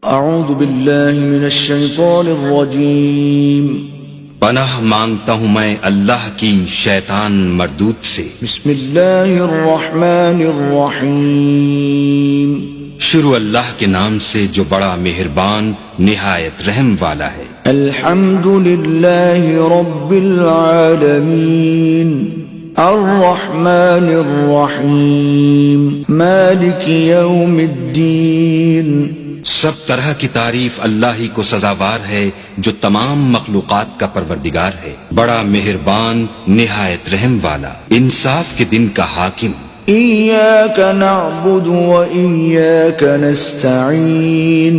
اعوذ باللہ من الشیطان الرجیم پناہ مانگتا ہوں میں اللہ کی شیطان مردود سے۔ بسم اللہ الرحمن الرحیم شروع اللہ کے نام سے جو بڑا مہربان نہایت رحم والا ہے۔ الحمد للہ رب العالمین الرحمن الرحیم مالک یوم الدین۔ سب طرح کی تعریف اللہ ہی کو سزاوار ہے جو تمام مخلوقات کا پروردگار ہے، بڑا مہربان نہایت رحم والا، انصاف کے دن کا حاکم۔ ایاک نعبد و ایاک نستعین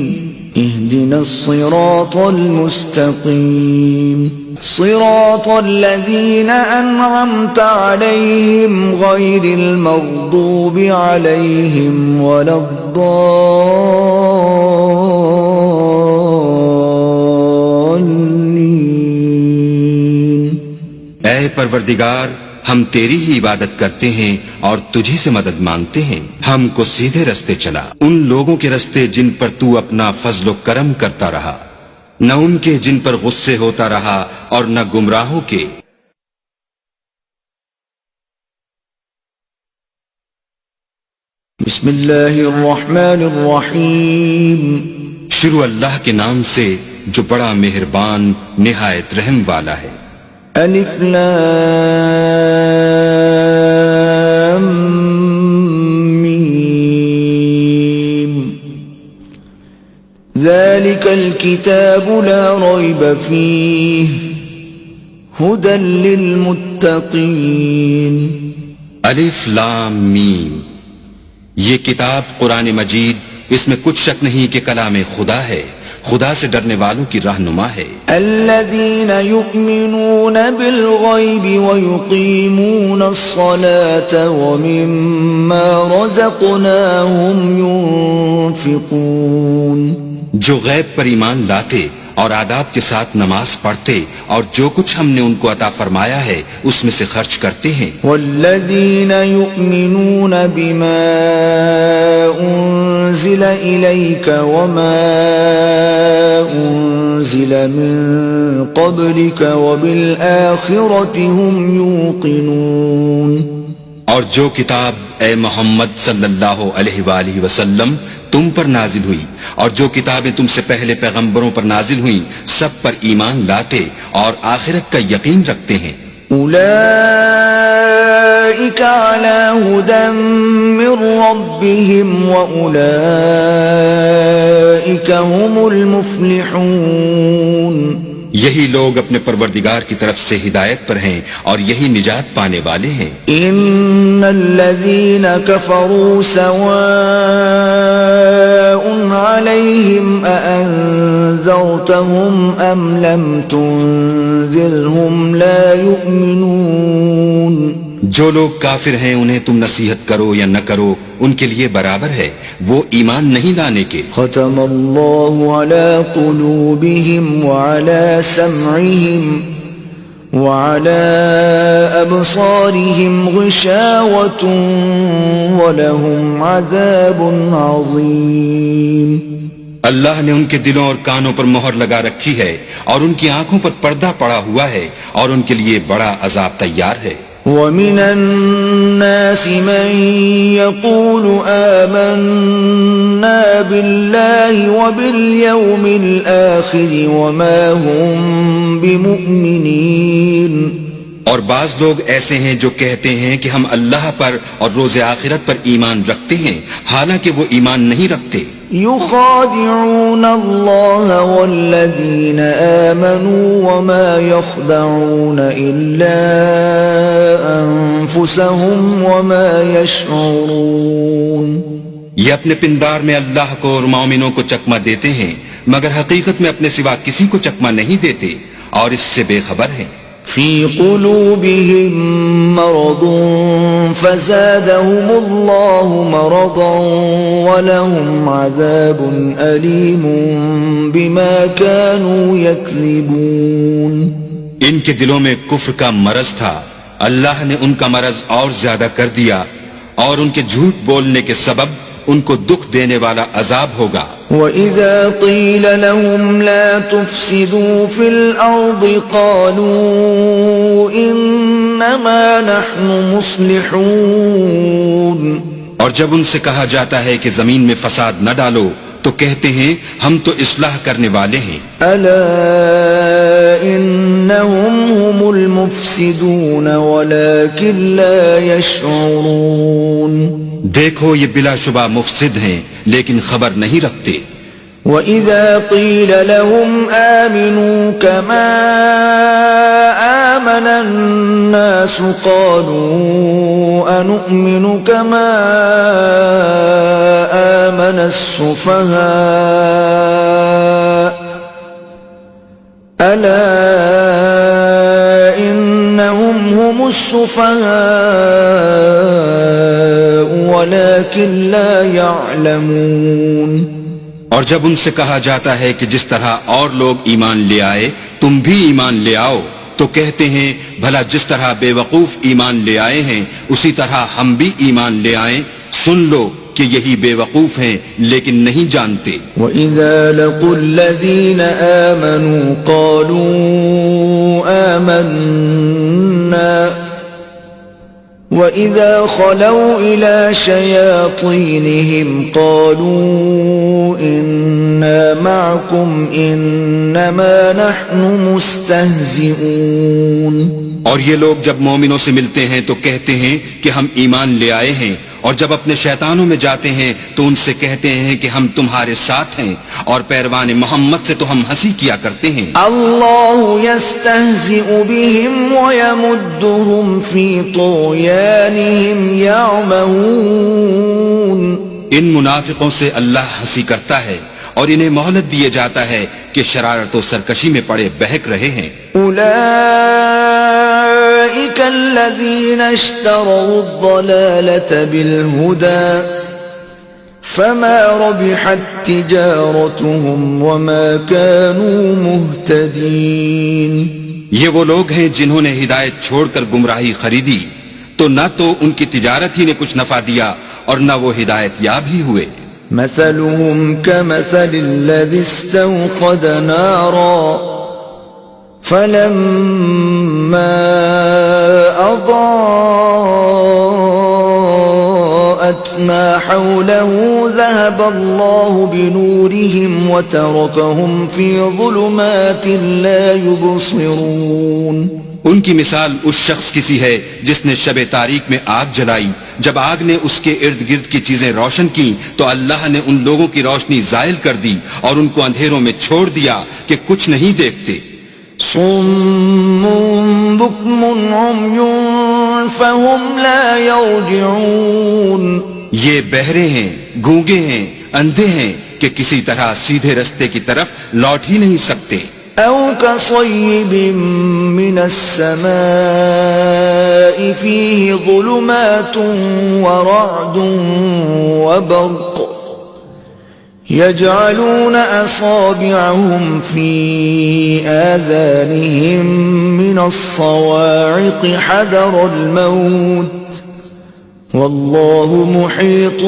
اہدنا الصراط المستقیم صراط الذین انعمت علیہم غیر المغضوب علیہم ولا الضالین۔ اے پروردگار، ہم تیری ہی عبادت کرتے ہیں اور تجھی سے مدد مانگتے ہیں، ہم کو سیدھے رستے چلا، ان لوگوں کے رستے جن پر تو اپنا فضل و کرم کرتا رہا، نہ ان کے جن پر غصے ہوتا رہا اور نہ گمراہوں کے۔ بسم اللہ الرحمن الرحیم شروع اللہ کے نام سے جو بڑا مہربان نہایت رحم والا ہے۔ الف لام میم ذلك الكتاب لا ريب فيه هدى للمتقين۔ الف لام میم، یہ کتاب قرآن مجید، اس میں کچھ شک نہیں کہ کلام خدا ہے، خدا سے ڈرنے والوں کی رہنما ہے۔ الذين يؤمنون بالغيب ويقيمون الصلاة ومما رزقناهم ينفقون، جو غیب پر ایمان لاتے اور آداب کے ساتھ نماز پڑھتے اور جو کچھ ہم نے ان کو عطا فرمایا ہے اس میں سے خرچ کرتے ہیں۔ والذین یؤمنون بما انزل الیک وما انزل من قبلک وبالآخرة هم یوقنون، اور جو کتاب اے محمد صلی اللہ علیہ وآلہ وسلم تم پر نازل ہوئی اور جو کتابیں تم سے پہلے پیغمبروں پر نازل ہوئیں سب پر ایمان لاتے اور آخرت کا یقین رکھتے ہیں۔ اولئک علی ھدی من ربہم واولئک هم المفلحون، یہی لوگ اپنے پروردگار کی طرف سے ہدایت پر ہیں اور یہی نجات پانے والے ہیں۔ ان الذین کفروا سواء علیہم اانذرتہم ام لم تنذرہم لا یؤمنون، جو لوگ کافر ہیں انہیں تم نصیحت کرو یا نہ کرو ان کے لیے برابر ہے، وہ ایمان نہیں لانے کے۔ ختم اللہ علی قلوبہم وعلی سمعہم وعلی ابصارہم غشاوۃ ولہم عذاب عظیم۔ اللہ نے ان کے دلوں اور کانوں پر مہر لگا رکھی ہے اور ان کی آنکھوں پر پردہ پڑا ہوا ہے اور ان کے لیے بڑا عذاب تیار ہے۔ وَمِنَ النَّاسِ مَن يَقُولُ آمَنَّا بِاللَّهِ وَبِالْيَوْمِ الْآخِرِ وَمَا هُمْ بِمُؤْمِنِينَ، اور بعض لوگ ایسے ہیں جو کہتے ہیں کہ ہم اللہ پر اور روز آخرت پر ایمان رکھتے ہیں حالانکہ وہ ایمان نہیں رکھتے۔ يخادعون الله والذين آمنوا وما يخدعون إلا أنفسهم وما يشعرون، یہ اپنے پندار میں اللہ کو اور مومنوں کو چکمہ دیتے ہیں مگر حقیقت میں اپنے سوا کسی کو چکمہ نہیں دیتے اور اس سے بے خبر ہیں۔ في قلوبهم مرض فزادهم الله مرضا ولهم عذاب أليم بما كانوا يكذبون، ان کے دلوں میں کفر کا مرض تھا، اللہ نے ان کا مرض اور زیادہ کر دیا اور ان کے جھوٹ بولنے کے سبب ان کو دکھ دینے والا عذاب ہوگا. وَإِذَا قِيلَ لَهُمْ لَا تُفْسِدُوا فِي الْأَرْضِ قَالُوا إِنَّمَا نَحْنُ مُصْلِحُونَ. اور جب ان سے کہا جاتا ہے کہ زمین میں فساد نہ ڈالو تو کہتے ہیں ہم تو اصلاح کرنے والے ہیں. أَلَا إِنَّهُمْ هُمُ الْمُفْسِدُونَ وَلَكِنْ لَا يَشْعُرُونَ. دیکھو یہ بلا شبہ مفسد ہیں لیکن خبر نہیں رکھتے. وَإِذَا قِيلَ لَهُمْ آمِنُوا كَمَا آمَنَ النَّاسُ قَالُوا أَنُؤْمِنُ كَمَا آمَنَ السُّفَهَاءُ أَلَا إِنَّهُمْ هُمُ السُّفَهَاءُ وَلَكِنْ لَا يَعْلَمُونَ. اور جب ان سے کہا جاتا ہے کہ جس طرح اور لوگ ایمان لے آئے تم بھی ایمان لے آؤ تو کہتے ہیں بھلا جس طرح بے وقوف ایمان لے آئے ہیں اسی طرح ہم بھی ایمان لے آئیں. سن لو کہ یہی بے وقوف ہیں لیکن نہیں جانتے. وَإِذَا لَقُوا الَّذِينَ آمَنُوا قَالُوا آمَنَّا وَإِذَا خَلَوْا إِلَى شَيَاطِينِهِمْ قَالُوا إِنَّا مَعَكُمْ إِنَّمَا نَحْنُ مُسْتَهْزِئُونَ. اور یہ لوگ جب مومنوں سے ملتے ہیں تو کہتے ہیں کہ ہم ایمان لے آئے ہیں اور جب اپنے شیطانوں میں جاتے ہیں تو ان سے کہتے ہیں کہ ہم تمہارے ساتھ ہیں اور پیروان محمد سے تو ہم ہنسی کیا کرتے ہیں. اللہ یستہزئ بهم ویمدهم فی طغیانهم یعمہون. ان منافقوں سے اللہ ہنسی کرتا ہے اور انہیں مہلت دیے جاتا ہے کہ شرارت و سرکشی میں پڑے بہک رہے ہیں. اولئک الذین اشتروا الضلالة بالہدى فما ربحت تجارتهم وما كانوا مهتدین. یہ وہ لوگ ہیں جنہوں نے ہدایت چھوڑ کر گمراہی خریدی تو نہ تو ان کی تجارت ہی نے کچھ نفع دیا اور نہ وہ ہدایت یاب ہی ہوئے. مثلهم كمثل الذي استوقد نارا فلما أضاءت ما حوله ذهب الله بنورهم وتركهم في ظلمات لا يبصرون. ان کی مثال اس شخص کی سی ہے جس نے شب تاریک میں آگ جلائی. جب آگ نے اس کے ارد گرد کی چیزیں روشن کی تو اللہ نے ان لوگوں کی روشنی زائل کر دی اور ان کو اندھیروں میں چھوڑ دیا کہ کچھ نہیں دیکھتے. صم بكم عمي فهم لا يرجعون. یہ بہرے ہیں گونگے ہیں اندھے ہیں کہ کسی طرح سیدھے رستے کی طرف لوٹ ہی نہیں سکتے. أو كصيب من السماء فيه ظلمات ورعد وبرق يجعلون أصابعهم في آذانهم من الصواعق حذر الموت والله محيط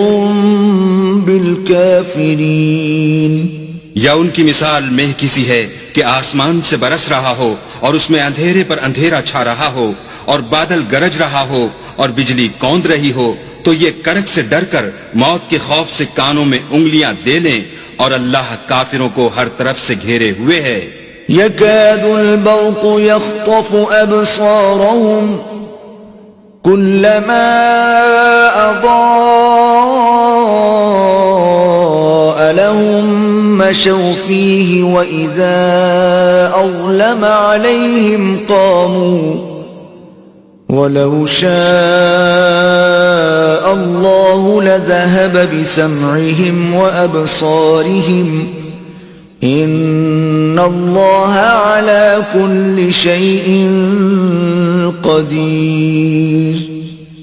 بالكافرين. یا ان کی مثال مہ کسی ہے کہ آسمان سے برس رہا ہو اور اس میں اندھیرے پر اندھیرا چھا رہا ہو اور بادل گرج رہا ہو اور بجلی کوند رہی ہو تو یہ کڑک سے ڈر کر موت کے خوف سے کانوں میں انگلیاں دے لیں اور اللہ کافروں کو ہر طرف سے گھیرے ہوئے ہے. يكاد البرق يخطف أبصارهم كلما أضاء لهم مشوا فيه وإذا أظلم عليهم قاموا ولو شاء الله لذهب بسمعهم وأبصارهم إن الله على كل شيء قدير.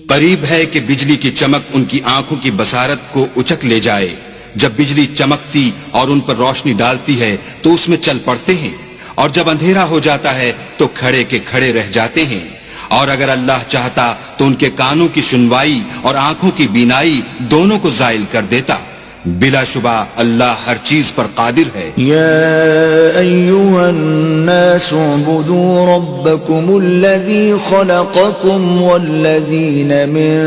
قریب ہے کہ بجلی کی چمک ان کی آنکھوں کی بصارت کو اچک لے جائے. جب بجلی چمکتی اور ان پر روشنی ڈالتی ہے تو اس میں چل پڑتے ہیں اور جب اندھیرا ہو جاتا ہے تو کھڑے کے کھڑے رہ جاتے ہیں. اور اگر اللہ چاہتا تو ان کے کانوں کی سنوائی اور آنکھوں کی بینائی دونوں کو زائل کر دیتا. بلا شبہ اللہ ہر چیز پر قادر ہے. يا أيها الناس اعبدوا ربكم الذي خلقكم والذين من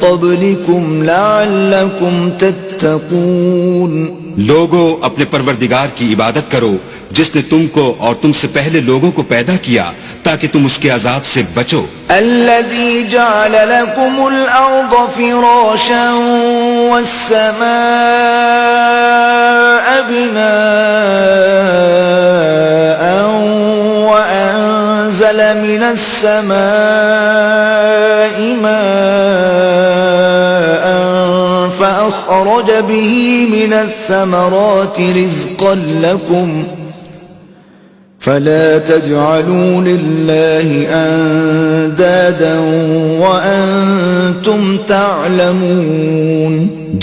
قبلكم لعلكم تتقون. لوگو اپنے پروردگار کی عبادت کرو جس نے تم کو اور تم سے پہلے لوگوں کو پیدا کیا تاکہ تم اس کے عذاب سے بچو. الذي جعل لكم الأرض فراشا والسماء بناء وأنزل من السماء ماء فأخرج به من الثمرات رزقا لكم فلا تجعلوا لله اندادا وانتم تعلمون.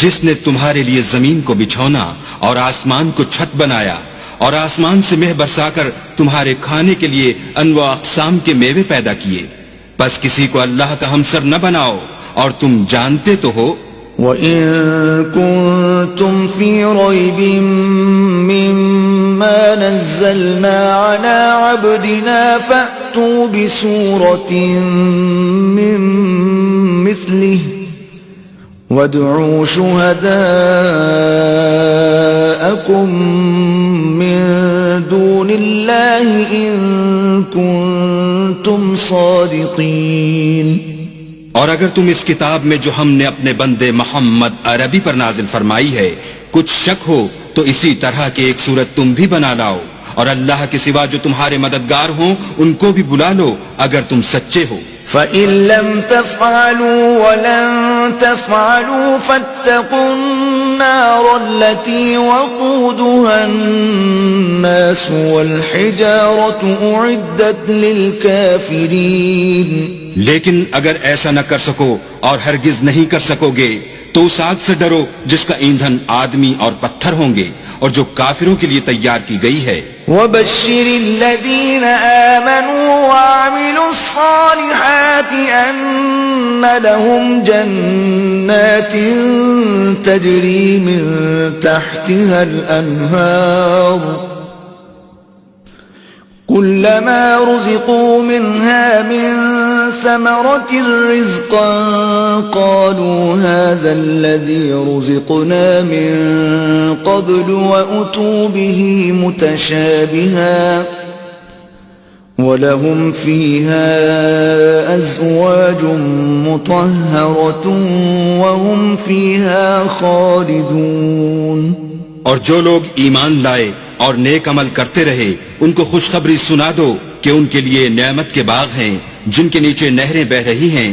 جس نے تمہارے لیے زمین کو بچھونا اور آسمان کو چھت بنایا اور آسمان سے مہ برسا کر تمہارے کھانے کے لیے انواع اقسام کے میوے پیدا کیے، بس کسی کو اللہ کا ہمسر نہ بناؤ اور تم جانتے تو ہو. وَإِن كُنتُمْ فِي رَيْبٍ مِّمَّا نَزَّلْنَا عَلَىٰ عَبْدِنَا فَأْتُوا بِسُورَةٍ مِّن مِّثْلِهِ وَادْعُوا شُهَدَاءَكُم مِّن دُونِ اللَّهِ إِن كُنتُمْ صَادِقِينَ. اور اگر تم اس کتاب میں جو ہم نے اپنے بندے محمد عربی پر نازل فرمائی ہے کچھ شک ہو تو اسی طرح کی ایک صورت تم بھی بنا لاؤ، اور اللہ کے سوا جو تمہارے مددگار ہوں ان کو بھی بلا لو اگر تم سچے ہو. فَإِن لَّمْ تَفْعَلُوا وَلَن تَفْعَلُوا فَاتَّقُوا النَّارَ الَّتِي وَقُودُهَا النَّاسُ وَالْحِجَارَةُ أُعِدَّتْ لِلْكَافِرِينَ. لیکن اگر ایسا نہ کر سکو اور ہرگز نہیں کر سکو گے تو اس آگ سے ڈرو جس کا ایندھن آدمی اور پتھر ہوں گے اور جو کافروں کے لیے تیار کی گئی ہے. وَبَشِّرِ الَّذِينَ آمَنُوا وَعَمِلُوا الصَّالِحَاتِ أَنَّ لَهُمْ جَنَّاتٍ تَجْرِي مِن تَحْتِهَا الْأَنْهَارُ كُلَّمَا رُزِقُوا مِنْهَا مِن ثَمَرَةٍ رِزْقًا قَالُوا هَذَا الَّذِي رُزِقْنَا مِن قَبْلُ وَأُتُوا بِهِ مُتَشَابِهًا وَلَهُمْ فِيهَا أَزْوَاجٌ مُطَهَّرَةٌ وَهُمْ فِيهَا خَالِدُونَ. اور جو لوگ ایمان لائے اور نیک عمل کرتے رہے ان کو خوشخبری سنا دو کہ ان کے لیے نعمت کے باغ ہیں جن کے نیچے نہریں بہ رہی ہیں.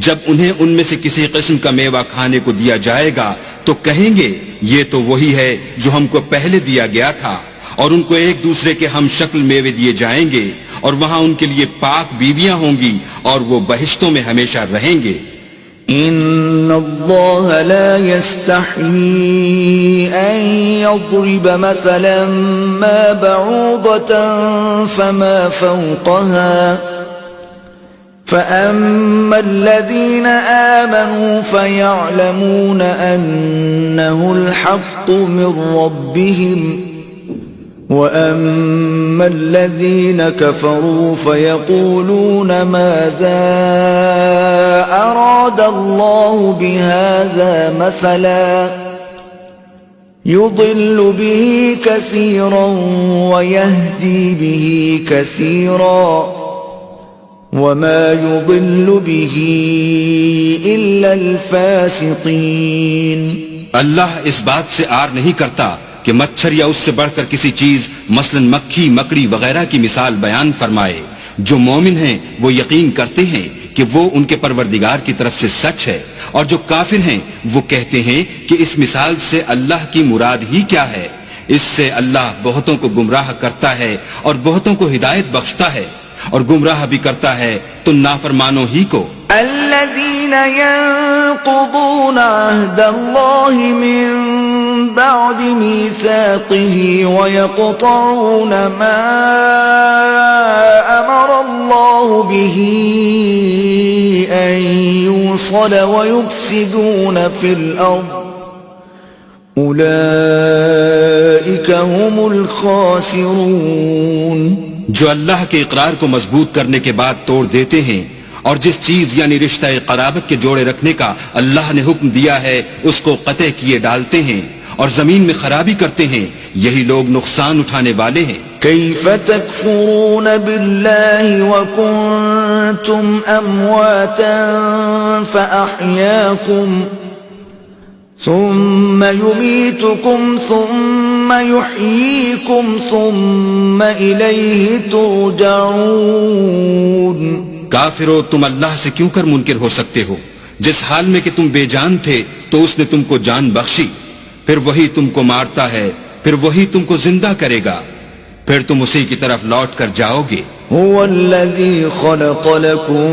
جب انہیں ان میں سے کسی قسم کا میوہ کھانے کو دیا جائے گا تو کہیں گے یہ تو وہی ہے جو ہم کو پہلے دیا گیا تھا، اور ان کو ایک دوسرے کے ہم شکل میوے دیے جائیں گے اور وہاں ان کے لیے پاک بیویاں ہوں گی اور وہ بہشتوں میں ہمیشہ رہیں گے. ان اللہ لا يستحيي ان يضرب مثلا ما بعوضة فما فوقها فأما الذين آمنوا فيعلمون أنه الحق من ربهم وَأَمَّا الَّذِينَ كَفَرُوا فَيَقُولُونَ مَاذَا أَرَادَ اللَّهُ بِهَذَا مَثَلًا يُضِلُّ بِهِ كَثِيرًا وَيَهْدِي بِهِ كَثِيرًا وَمَا يُضِلُّ بِهِ إِلَّا الْفَاسِقِينَ. اللہ اس بات سے آر نہیں کرتا کہ مچھر یا اس سے بڑھ کر کسی چیز مثلا مکھی مکڑی وغیرہ کی مثال بیان فرمائے. جو مومن ہیں وہ یقین کرتے ہیں کہ وہ ان کے پروردگار کی طرف سے سچ ہے، اور جو کافر ہیں وہ کہتے ہیں کہ اس مثال سے اللہ کی مراد ہی کیا ہے. اس سے اللہ بہتوں کو گمراہ کرتا ہے اور بہتوں کو ہدایت بخشتا ہے، اور گمراہ بھی کرتا ہے تو نافرمانوں ہی کو. الذين ينقضون عهد الله من بعد ميثاقه ويقطعون ما أمر الله الله به أن يوصل ويفسدون في الأرض أولئك هم الخاسرون. جو اللہ کے اقرار کو مضبوط کرنے کے بعد توڑ دیتے ہیں اور جس چیز یعنی رشتہ قرابت کے جوڑے رکھنے کا اللہ نے حکم دیا ہے اس کو قطع کیے ڈالتے ہیں اور زمین میں خرابی کرتے ہیں، یہی لوگ نقصان اٹھانے والے ہیں. كيف تكفرون بالله وكنتم أمواتا فأحياكم ثم يميتكم ثم يحييكم ثم إليه ترجعون. کافرو، تم اللہ سے کیوں کر منکر ہو سکتے ہو؟ جس حال میں کہ تم بے جان تھے تو اس نے تم کو جان بخشی، پھر وہی تم کو مارتا ہے، پھر وہی تم کو زندہ کرے گا، پھر تم اسی کی طرف لوٹ کر جاؤ گے. هو الذي خلق لكم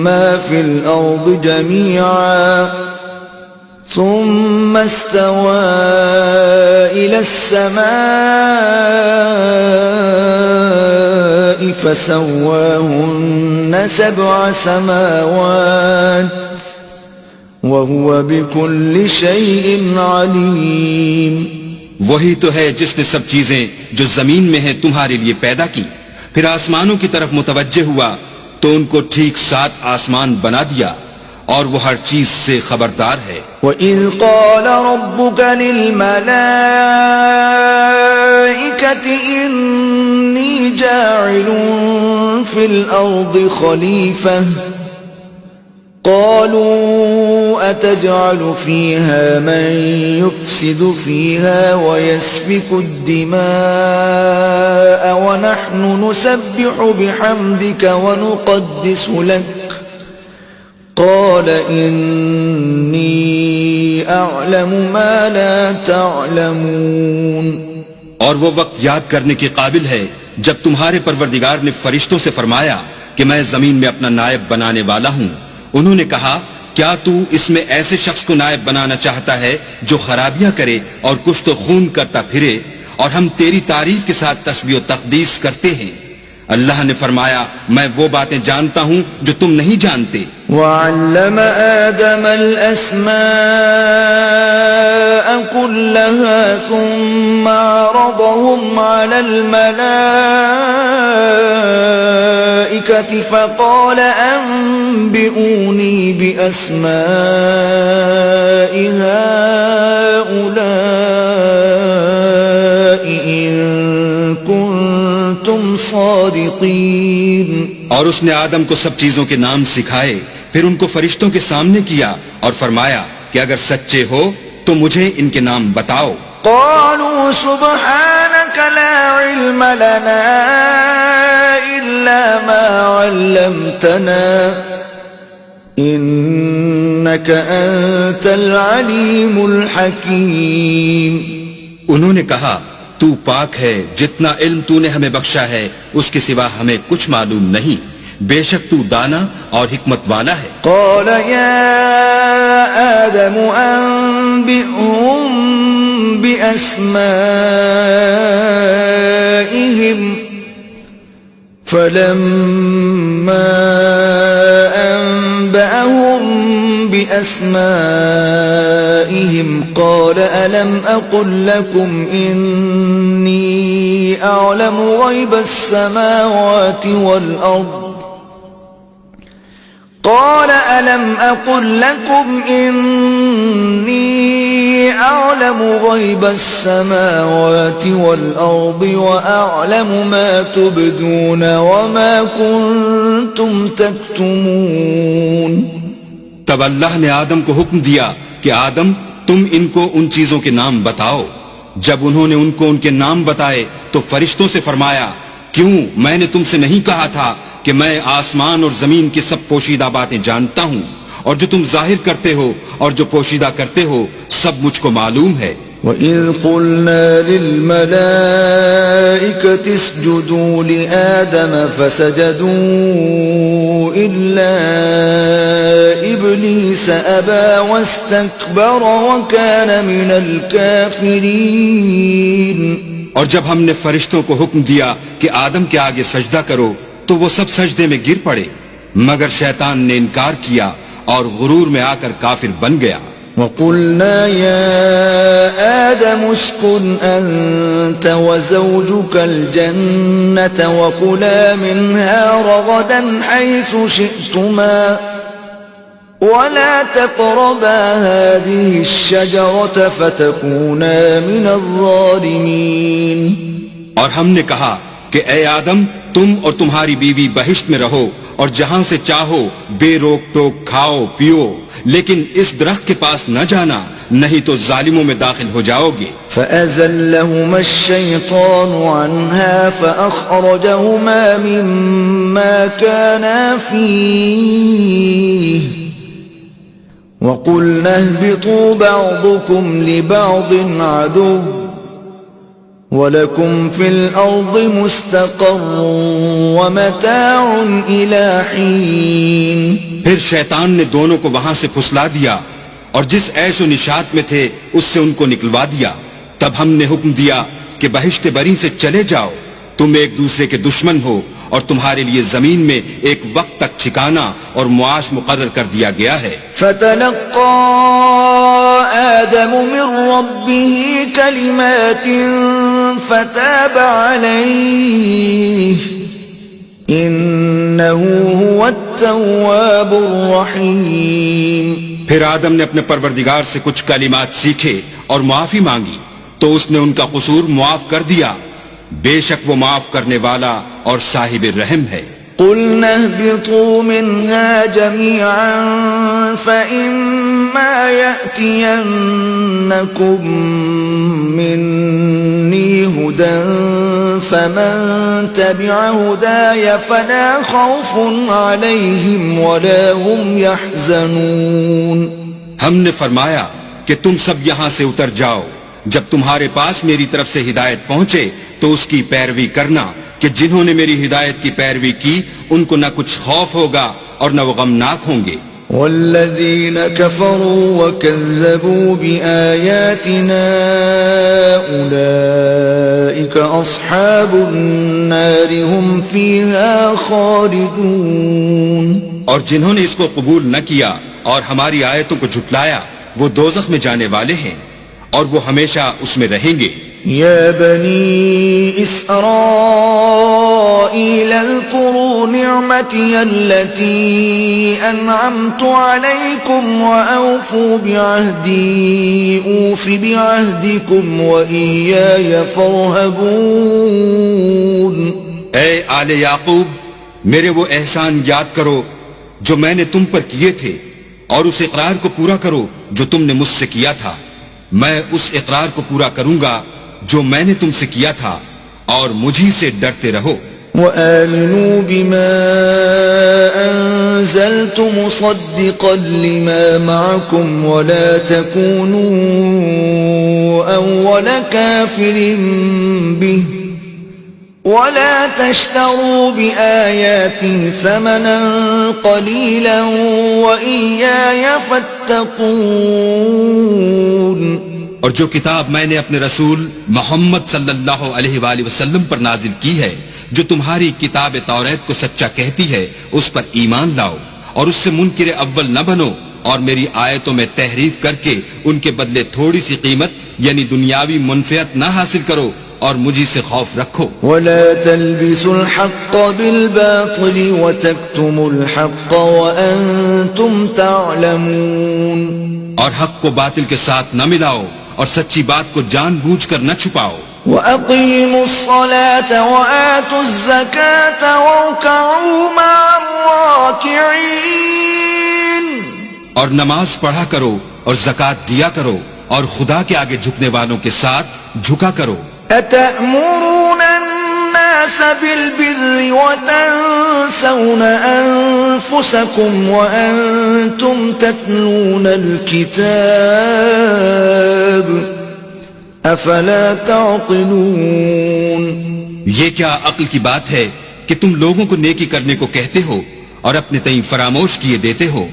ما في الأرض جميعا ثم استوى إلى السماء فسواهن 7 سماوات وهو بكل شيء عليم. وہی تو ہے جس نے سب چیزیں جو زمین میں ہیں تمہارے لیے پیدا کی، پھر آسمانوں کی طرف متوجہ ہوا تو ان کو ٹھیک 7 آسمان بنا دیا، اور وہ ہر چیز سے خبردار ہے. وَإِذْ قَالَ رَبُّكَ لِلْمَلَائِكَةِ إِنِّي جَاعِلٌ فِي الْأَرْضِ خَلِيفَةً قالوا أتجعل فيها من يفسد فيها ويسفك الدماء ونحن نسبح بحمدك ونقدس لك قال إني أعلم ما لا تعلمون. اور وہ وقت یاد کرنے کے قابل ہے جب تمہارے پروردگار نے فرشتوں سے فرمایا کہ میں زمین میں اپنا نائب بنانے والا ہوں. انہوں نے کہا کیا تو اس میں ایسے شخص کو نائب بنانا چاہتا ہے جو خرابیاں کرے اور کشت و خون کرتا پھرے، اور ہم تیری تعریف کے ساتھ تسبیح و تقدیس کرتے ہیں. اللہ نے فرمایا میں وہ باتیں جانتا ہوں جو تم نہیں جانتے. وَعَلَّمَ آدَمَ الْأَسْمَاءَ كُلَّهَا ثُمَّ عَرَضَهُمْ عَلَى الْمَلَائِكَةِ فَقَالَ أَنبِئُونِي بِأَسْمَاءِ هَؤُلَاءِ إِن كُنتُمْ صَادِقِينَ. اور اس نے آدم کو سب چیزوں کے نام سکھائے، پھر ان کو فرشتوں کے سامنے کیا اور فرمایا کہ اگر سچے ہو تو مجھے ان کے نام بتاؤ. قالوا سبحانك لا علم لنا إلا ما علمتنا إنك أنت العليم الحكيم. انہوں نے کہا تو پاک ہے، جتنا علم تو نے ہمیں بخشا ہے اس کے سوا ہمیں کچھ معلوم نہیں، بے شک تو دانا اور حکمت والا ہے. قال يا آدم أنبئهم بأسمائهم فلما أنبأهم بأسمائهم قال ألم أقل لكم إني أعلم غيب السماوات والأرض قال ألم أقل لكم إني أعلم غيب السماوات والأرض وأعلم ما تبدون وما كنتم تكتمون. تب اللہ نے آدم کو حکم دیا کہ آدم تم ان کو ان چیزوں کے نام بتاؤ. جب انہوں نے ان کو ان کے نام بتائے تو فرشتوں سے فرمایا کیوں میں نے تم سے نہیں کہا تھا کہ میں آسمان اور زمین کی سب پوشیدہ باتیں جانتا ہوں، اور جو تم ظاہر کرتے ہو اور جو پوشیدہ کرتے ہو سب مجھ کو معلوم ہے. وَإِذْ قُلْنَا لِلْمَلَائِكَةِ اسْجُدُوا لِآدَمَ فَسَجَدُوا إِلَّا إِبْلِيسَ أَبَى وَاسْتَكْبَرَ وَكَانَ مِنَ الْكَافِرِينَ. اور جب ہم نے فرشتوں کو حکم دیا کہ آدم کے آگے سجدہ کرو تو وہ سب سجدے میں گر پڑے مگر شیطان نے انکار کیا اور غرور میں آ کر کافر بن گیا. وَقُلْنَا يَا آدَمُ اسْكُنْ أَنْتَ وَزَوْجُكَ الْجَنَّةَ وَكُلَا مِنْهَا رَغَدًا حَيْثُ شِئْتُمَا وَلَا تَقْرَبَا هَذِهِ الشَّجَرَةَ فَتَكُونَا مِنَ الظَّالِمِينَ. اور ہم نے کہا کہ اے آدم تم اور تمہاری بیوی بہشت میں رہو اور جہاں سے چاہو بے روک ٹوک کھاؤ پیو لیکن اس درخت کے پاس نہ جانا نہیں تو ظالموں میں داخل ہو جاؤ گے. فَأَزَلَّهُمَا الشَّيْطَانُ عَنْهَا فَأَخْرَجَهُمَا مِمَّا كَانَا فِيهِ وَقُلْنَا اهْبِطُوا بَعْضُكُمْ لِبَعْضٍ عَدُوٌّ وَلَكُمْ فِي الْأَرْضِ مُسْتَقَرٌّ وَمَتَاعٌ إِلَى حِينٍ. پھر شیطان نے دونوں کو وہاں سے پھسلا دیا اور جس عیش و نشاط میں تھے اس سے ان کو نکلوا دیا. تب ہم نے حکم دیا کہ بہشت بری سے چلے جاؤ تم ایک دوسرے کے دشمن ہو اور تمہارے لیے زمین میں ایک وقت تک ٹھکانہ اور معاش مقرر کر دیا گیا ہے. فَتَلَقَّى آدَمُ مِن رَّبِّهِ كَلِمَاتٍ فَتَابَ عَلَيْهِ إِنَّهُ هُوَ التَّوَّابُ الرَّحِيمُ. پھر آدم نے اپنے پروردگار سے کچھ کلمات سیکھے اور معافی مانگی تو اس نے ان کا قصور معاف کر دیا. بے شک وہ معاف کرنے والا اور صاحب رحم ہے. قُلْنَا اهْبِطُوا مِنْهَا جَمِيعًا فَإِمَّا يَأْتِيَنَّكُمْ مِنِّي هُدًى فَمَنْ تَبِعَ هُدَايَ فَلَا خَوْفٌ عَلَيْهِمْ وَلَا هُمْ يَحْزَنُونَ. ہم نے فرمایا کہ تم سب یہاں سے اتر جاؤ جب تمہارے پاس میری طرف سے ہدایت پہنچے تو اس کی پیروی کرنا کہ جنہوں نے میری ہدایت کی پیروی کی ان کو نہ کچھ خوف ہوگا اور نہ وہ غمناک ہوں گے. والذین کفروا وکذبوا بآیاتنا اولئک اصحاب النار هم فیہا خالدون. اور جنہوں نے اس کو قبول نہ کیا اور ہماری آیتوں کو جھٹلایا وہ دوزخ میں جانے والے ہیں اور وہ ہمیشہ اس میں رہیں گے. یا بنی اسرائیل اذکروا نعمتی التي انعمت علیکم واوفوا بعہدی اوف بعہدکم وإیای فارہبون. اے آل یعقوب میرے وہ احسان یاد کرو جو میں نے تم پر کیے تھے اور اس اقرار کو پورا کرو جو تم نے مجھ سے کیا تھا. میں اس اقرار کو پورا کروں گا جو میں نے تم سے کیا تھا اور مجھی سے ڈرتے رہو. وآمنوا بما أنزلت مصدقا لما معكم ولا تكونوا أول كافر به ولا تشتروا بآياتي ثمنا قليلا وإياي فاتقون. اور جو کتاب میں نے اپنے رسول محمد صلی اللہ علیہ وآلہ وسلم پر نازل کی ہے جو تمہاری کتاب توریت کو سچا کہتی ہے اس پر ایمان لاؤ اور اس سے منکر اول نہ بنو اور میری آیتوں میں تحریف کر کے ان کے بدلے تھوڑی سی قیمت یعنی دنیاوی منفعت نہ حاصل کرو اور مجھی سے خوف رکھو. ولا تلبسوا الحق بالباطل وتكتموا الحق وأنتم تعلمون. اور حق کو باطل کے ساتھ نہ ملاؤ اور سچی بات کو جان بوجھ کر نہ چھپاؤ. وَأَقِيمُوا الصَّلَاةَ وَآتُوا الزَّكَاةَ وَارْكَعُوا مَعَ الرَّاكِعِينَ. اور نماز پڑھا کرو اور زکوٰۃ دیا کرو اور خدا کے آگے جھکنے والوں کے ساتھ جھکا کرو. أَتَأْمُرُونَ النَّاسَ بِالْبِرِّ وَتَنْسَوْنَ أَنفُسَكُمْ وَأَنْتُمْ تَتْلُونَ الْكِتَابَ أَفَلَا تَعْقِلُونَ. یہ کیا عقل کی بات ہے کہ تم لوگوں کو نیکی کرنے کو کہتے ہو اور اپنے تئیں فراموش کیے دیتے ہو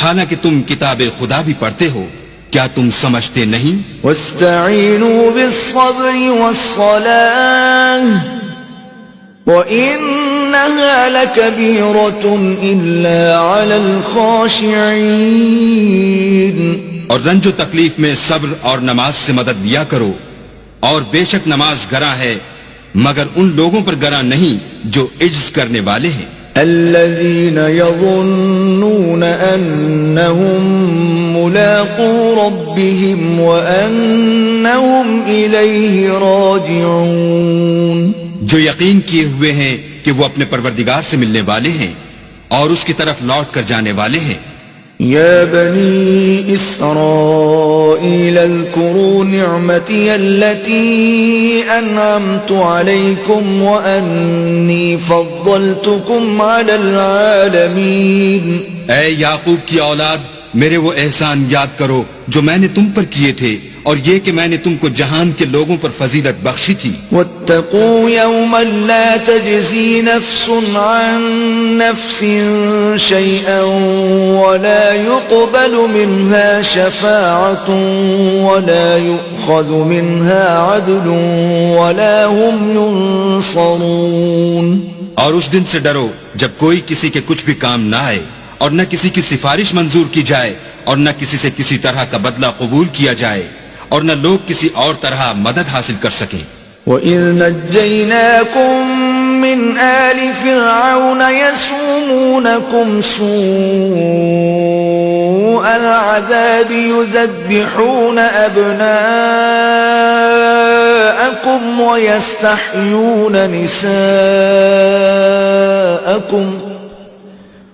حالانکہ تم کتاب خدا بھی پڑھتے ہو. کیا تم سمجھتے نہیں؟ وَاسْتَعِينُوا بِالصَّبْرِ وَالصَّلَاةِ وَإِنَّهَا لَكَبِيرَةٌ إِلَّا عَلَى الْخَاشِعِينَ اور رنج و تکلیف میں صبر اور نماز سے مدد لیا کرو، اور بے شک نماز گراں ہے مگر ان لوگوں پر گراں نہیں جو عجز کرنے والے ہیں، الذين يظنون أنهم ملاقو ربهم وأنهم إليه راجعون، جو یقین کیے ہوئے ہیں کہ وہ اپنے پروردگار سے ملنے والے ہیں اور اس کی طرف لوٹ کر جانے والے ہیں۔ يا بني إسرائيل اذكروا نعمتي التي أنعمت عليكم وأني فضلتكم على العالمين۔ اے یعقوب کی اولاد، میرے وہ احسان یاد کرو جو میں نے تم پر کیے تھے، اور یہ کہ میں نے تم کو جہان کے لوگوں پر فضیلت بخشی تھی۔ واتقوا يوما لا تجزي نفس عن نفس شيئا ولا يقبل منها شفاعة ولا يؤخذ منها عدل ولا هم ينصرون۔ اور اس دن سے ڈرو جب کوئی کسی کے کچھ بھی کام نہ آئے، اور نہ کسی کی سفارش منظور کی جائے، اور نہ کسی سے کسی طرح کا بدلہ قبول کیا جائے، اور نہ لوگ کسی اور طرح مدد حاصل کر سکیں۔ وَإِذْ نَجَّيْنَاكُمْ مِنْ آلِ فِرْعَوْنَ يَسُومُونَكُمْ سُوءَ الْعَذَابِ يُذَبِّحُونَ أَبْنَاءَكُمْ وَيَسْتَحْيُونَ نِسَاءَكُمْ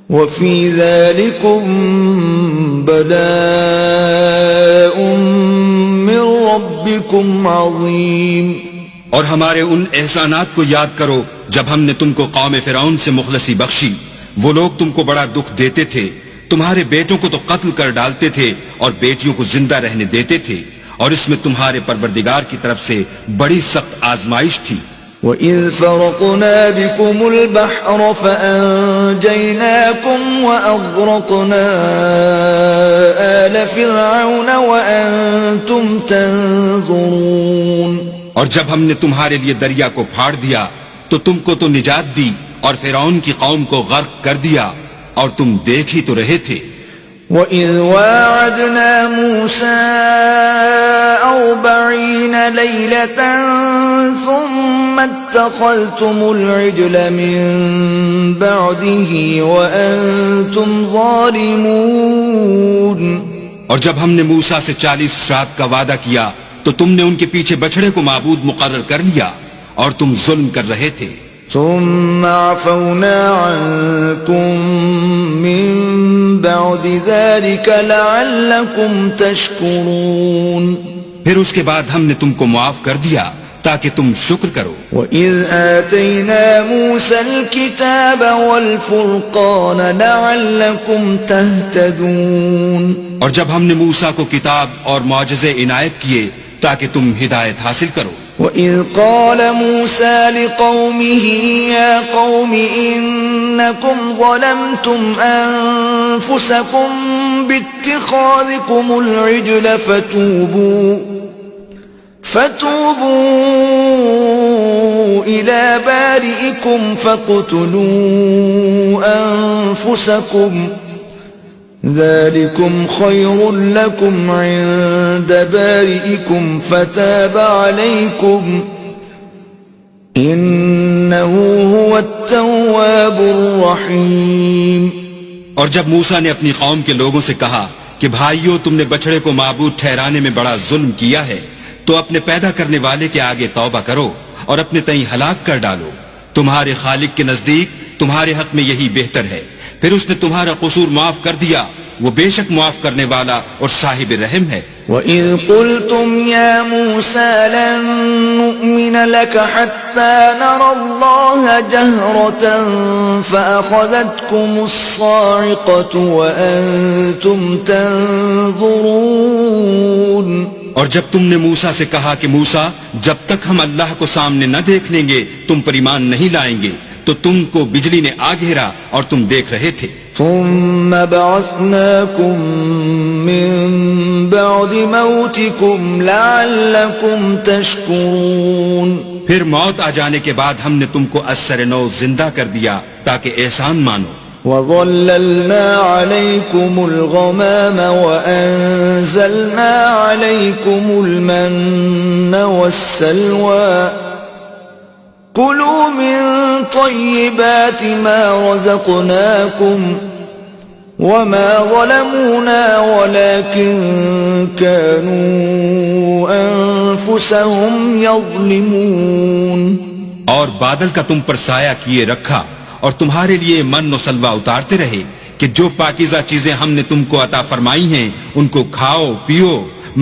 وَفِي ذَلِكُمْ بَلَاءٌ مِّن رَبِّكُمْ عَظِيمٌ۔ اور ہمارے ان احسانات کو یاد کرو جب ہم نے تم کو قوم فرعون سے مخلصی بخشی، وہ لوگ تم کو بڑا دکھ دیتے تھے، تمہارے بیٹوں کو تو قتل کر ڈالتے تھے اور بیٹیوں کو زندہ رہنے دیتے تھے، اور اس میں تمہارے پروردگار کی طرف سے بڑی سخت آزمائش تھی۔ وَإِذْ فَرَقْنَا بِكُمُ الْبَحْرَ فَأَنْجَيْنَاكُمْ وَأَغْرَقْنَا آلَ فِرْعَوْنَ وَأَنْتُمْ تَنْظُرُونَ۔ اور جب ہم نے تمہارے لیے دریا کو پھاڑ دیا تو تم کو تو نجات دی، اور فرعون کی قوم کو غرق کر دیا، اور تم دیکھ ہی تو رہے تھے۔ وَإِذْ وَاعَدْنَا مُوسَىٰ 40 لَيْلَةً ثُمَّ اتَّخَذْتُمُ الْعِجْلَ مِن بَعْدِهِ وَأَنْتُمْ ظَالِمُونَ۔ اور جب ہم نے موسیٰ سے 40 رات کا وعدہ کیا تو تم نے ان کے پیچھے بچڑے کو معبود مقرر کر لیا، اور تم ظلم کر رہے تھے۔ ثم عفونا عنكم من بعد ذلك لعلكم تشكرون۔ پھر اس کے بعد ہم نے تم کو معاف کر دیا تاکہ تم شکر کرو۔ وَإِذْ آتَيْنَا مُوسَى الْكِتَابَ وَالْفُرْقَانَ لَعَلَّكُمْ تَهْتَدُونَ۔ اور جب ہم نے موسیٰ کو کتاب اور معجزے عنایت کیے تاکہ تم ہدایت حاصل کرو۔ وَإِذْ قَالَ مُوسَى لِقَوْمِهِ يَا قَوْمِ إِنَّكُمْ ظَلَمْتُمْ أَنفُسَكُمْ بِاتِّخَاذِكُمُ الْعِجْلَ فَتُوبُوا إِلَى بَارِئِكُمْ فَاقْتُلُوا أَنفُسَكُمْ ذَلِكُمْ خَيْرٌ لَكُمْ عِندَ بَارِئِكُمْ فَتَابَ عَلَيْكُمْ إِنَّهُ هُوَ التَّوَّابُ الرَّحِيمُ۔ اور جب موسیٰ نے اپنی قوم کے لوگوں سے کہا کہ بھائیو، تم نے بچڑے کو معبود ٹھہرانے میں بڑا ظلم کیا ہے، تو اپنے پیدا کرنے والے کے آگے توبہ کرو اور اپنے تئیں ہلاک کر ڈالو، تمہارے خالق کے نزدیک تمہارے حق میں یہی بہتر ہے۔ پھر اس نے تمہارا قصور معاف کر دیا، وہ بے شک معاف کرنے والا اور صاحب رحم ہے۔ وَإِذْ قُلْتُمْ يَا مُوسَى لَن نُّؤْمِنَ لَكَ حَتَّى نَرَى اللَّهَ جَهْرَةً فَأَخَذَتْكُمُ الصَّاعِقَةُ وَأَنْتُمْ تَنْظُرُونَ۔ اور جب تم نے موسیٰ سے کہا کہ موسیٰ، جب تک ہم اللہ کو سامنے نہ دیکھ لیں گے تم پر ایمان نہیں لائیں گے، تو تم کو بجلی نے آ گھیرا اور تم دیکھ رہے تھے۔ ثم بعثناكم من بعد موتكم لعلكم تشكرون۔ پھر موت آ جانے کے بعد ہم نے تم کو اثر نو زندہ کر دیا تاکہ احسان مانو. وَظَلَّلْنَا عَلَيْكُمُ الْغَمَامَ وَأَنزَلْنَا عَلَيْكُمُ الْمَنَّ وَالسَّلْوَىٰ كُلُوا مِن طَيِّبَاتِ مَا رَزَقْنَاكُمْ وَمَا ظَلَمُونَا وَلَكِن كَانُوا أَنفُسَهُمْ يَظْلِمُونَ. اور بادل کا تم پر سایہ کیے رکھا اور تمہارے لیے من و سلوہ اتارتے رہے کہ جو پاکیزہ چیزیں ہم نے تم کو عطا فرمائی ہیں ان کو کھاؤ پیو،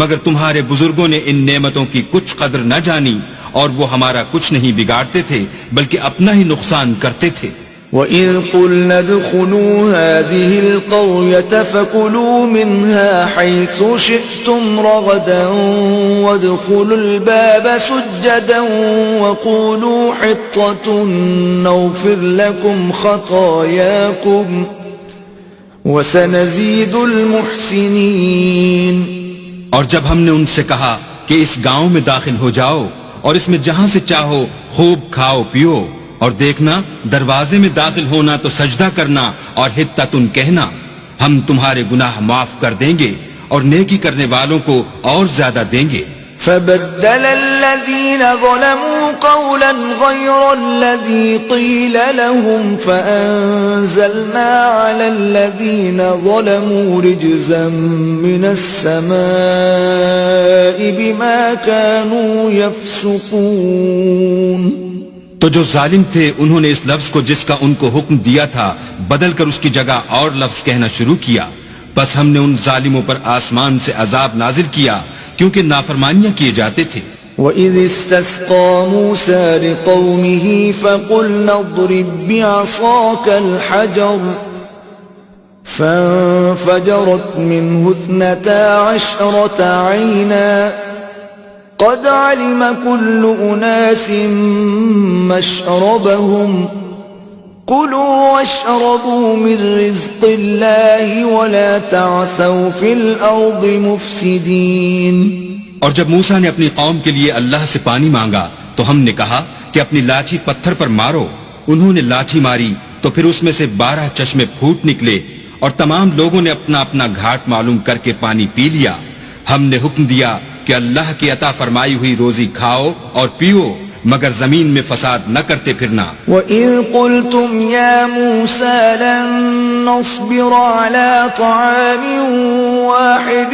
مگر تمہارے بزرگوں نے ان نعمتوں کی کچھ قدر نہ جانی اور وہ ہمارا کچھ نہیں بگاڑتے تھے بلکہ اپنا ہی نقصان کرتے تھے. وَإِذْ قُلْنَا ادْخُلُوا هَٰذِهِ الْقَرْيَةَ فَكُلُوا مِنْهَا حَيْثُ شِئْتُمْ رَغَدًا وَادْخُلُوا الْبَابَ سُجَّدًا وَقُولُوا حِطَّةٌ نَغْفِرْ لَكُمْ خَطَايَاكُمْ وَسَنَزِيدُ الْمُحْسِنِينَ. اور جب ہم نے ان سے کہا کہ اس گاؤں میں داخل ہو جاؤ اور اس میں جہاں سے چاہو خوب کھاؤ پیو، اور دیکھنا دروازے میں داخل ہونا تو سجدہ کرنا اور حطتن کہنا، ہم تمہارے گناہ معاف کر دیں گے اور نیکی کرنے والوں کو اور زیادہ دیں گے. فَبَدَّلَ الَّذِينَ ظَلَمُوا قَوْلًا غَيْرَ الَّذِي قِيلَ لَهُمْ فَأَنزَلْنَا عَلَى الَّذِينَ ظَلَمُوا رِجْزًا مِّنَ السَّمَاءِ بِمَا كَانُوا يَفْسُقُونَ. تو جو ظالم تھے انہوں نے اس لفظ کو جس کا ان کو حکم دیا تھا بدل کر اس کی جگہ اور لفظ کہنا شروع کیا، بس ہم نے ان ظالموں پر آسمان سے عذاب نازل کیا کیونکہ نافرمانیاں کیے جاتے تھے. وَإِذِ اسْتَسْقَىٰ مُوسَىٰ لِقَوْمِهِ فَقُلْنَا اضْرِب بِّعَصَاكَ الْحَجَرَ فَانفَجَرَتْ مِنْهُ 12 عَيْنًا قَدْ عَلِمَ كُلُّ أُنَاسٍ مَّشْرَبَهُمْ كُلُوا وَاشْرَبُوا مِن رِّزْقِ اللَّهِ وَلَا تَعْثَوْا فِي الْأَرْضِ مُفْسِدِينَ. اور جب موسیٰ نے اپنی قوم کے لیے اللہ سے پانی مانگا تو ہم نے کہا کہ اپنی لاٹھی پتھر پر مارو. انہوں نے لاٹھی ماری تو پھر اس میں سے 12 چشمے پھوٹ نکلے اور تمام لوگوں نے اپنا اپنا گھاٹ معلوم کر کے پانی پی لیا. ہم نے حکم دیا کہ اللہ کی عطا فرمائی ہوئی روزی کھاؤ اور پیو مگر زمین میں فساد نہ کرتے پھرنا. وَإِذْ قُلْتُمْ يَا مُوسَىٰ لَن نَّصْبِرَ عَلَىٰ طَعَامٍ وَاحِدٍ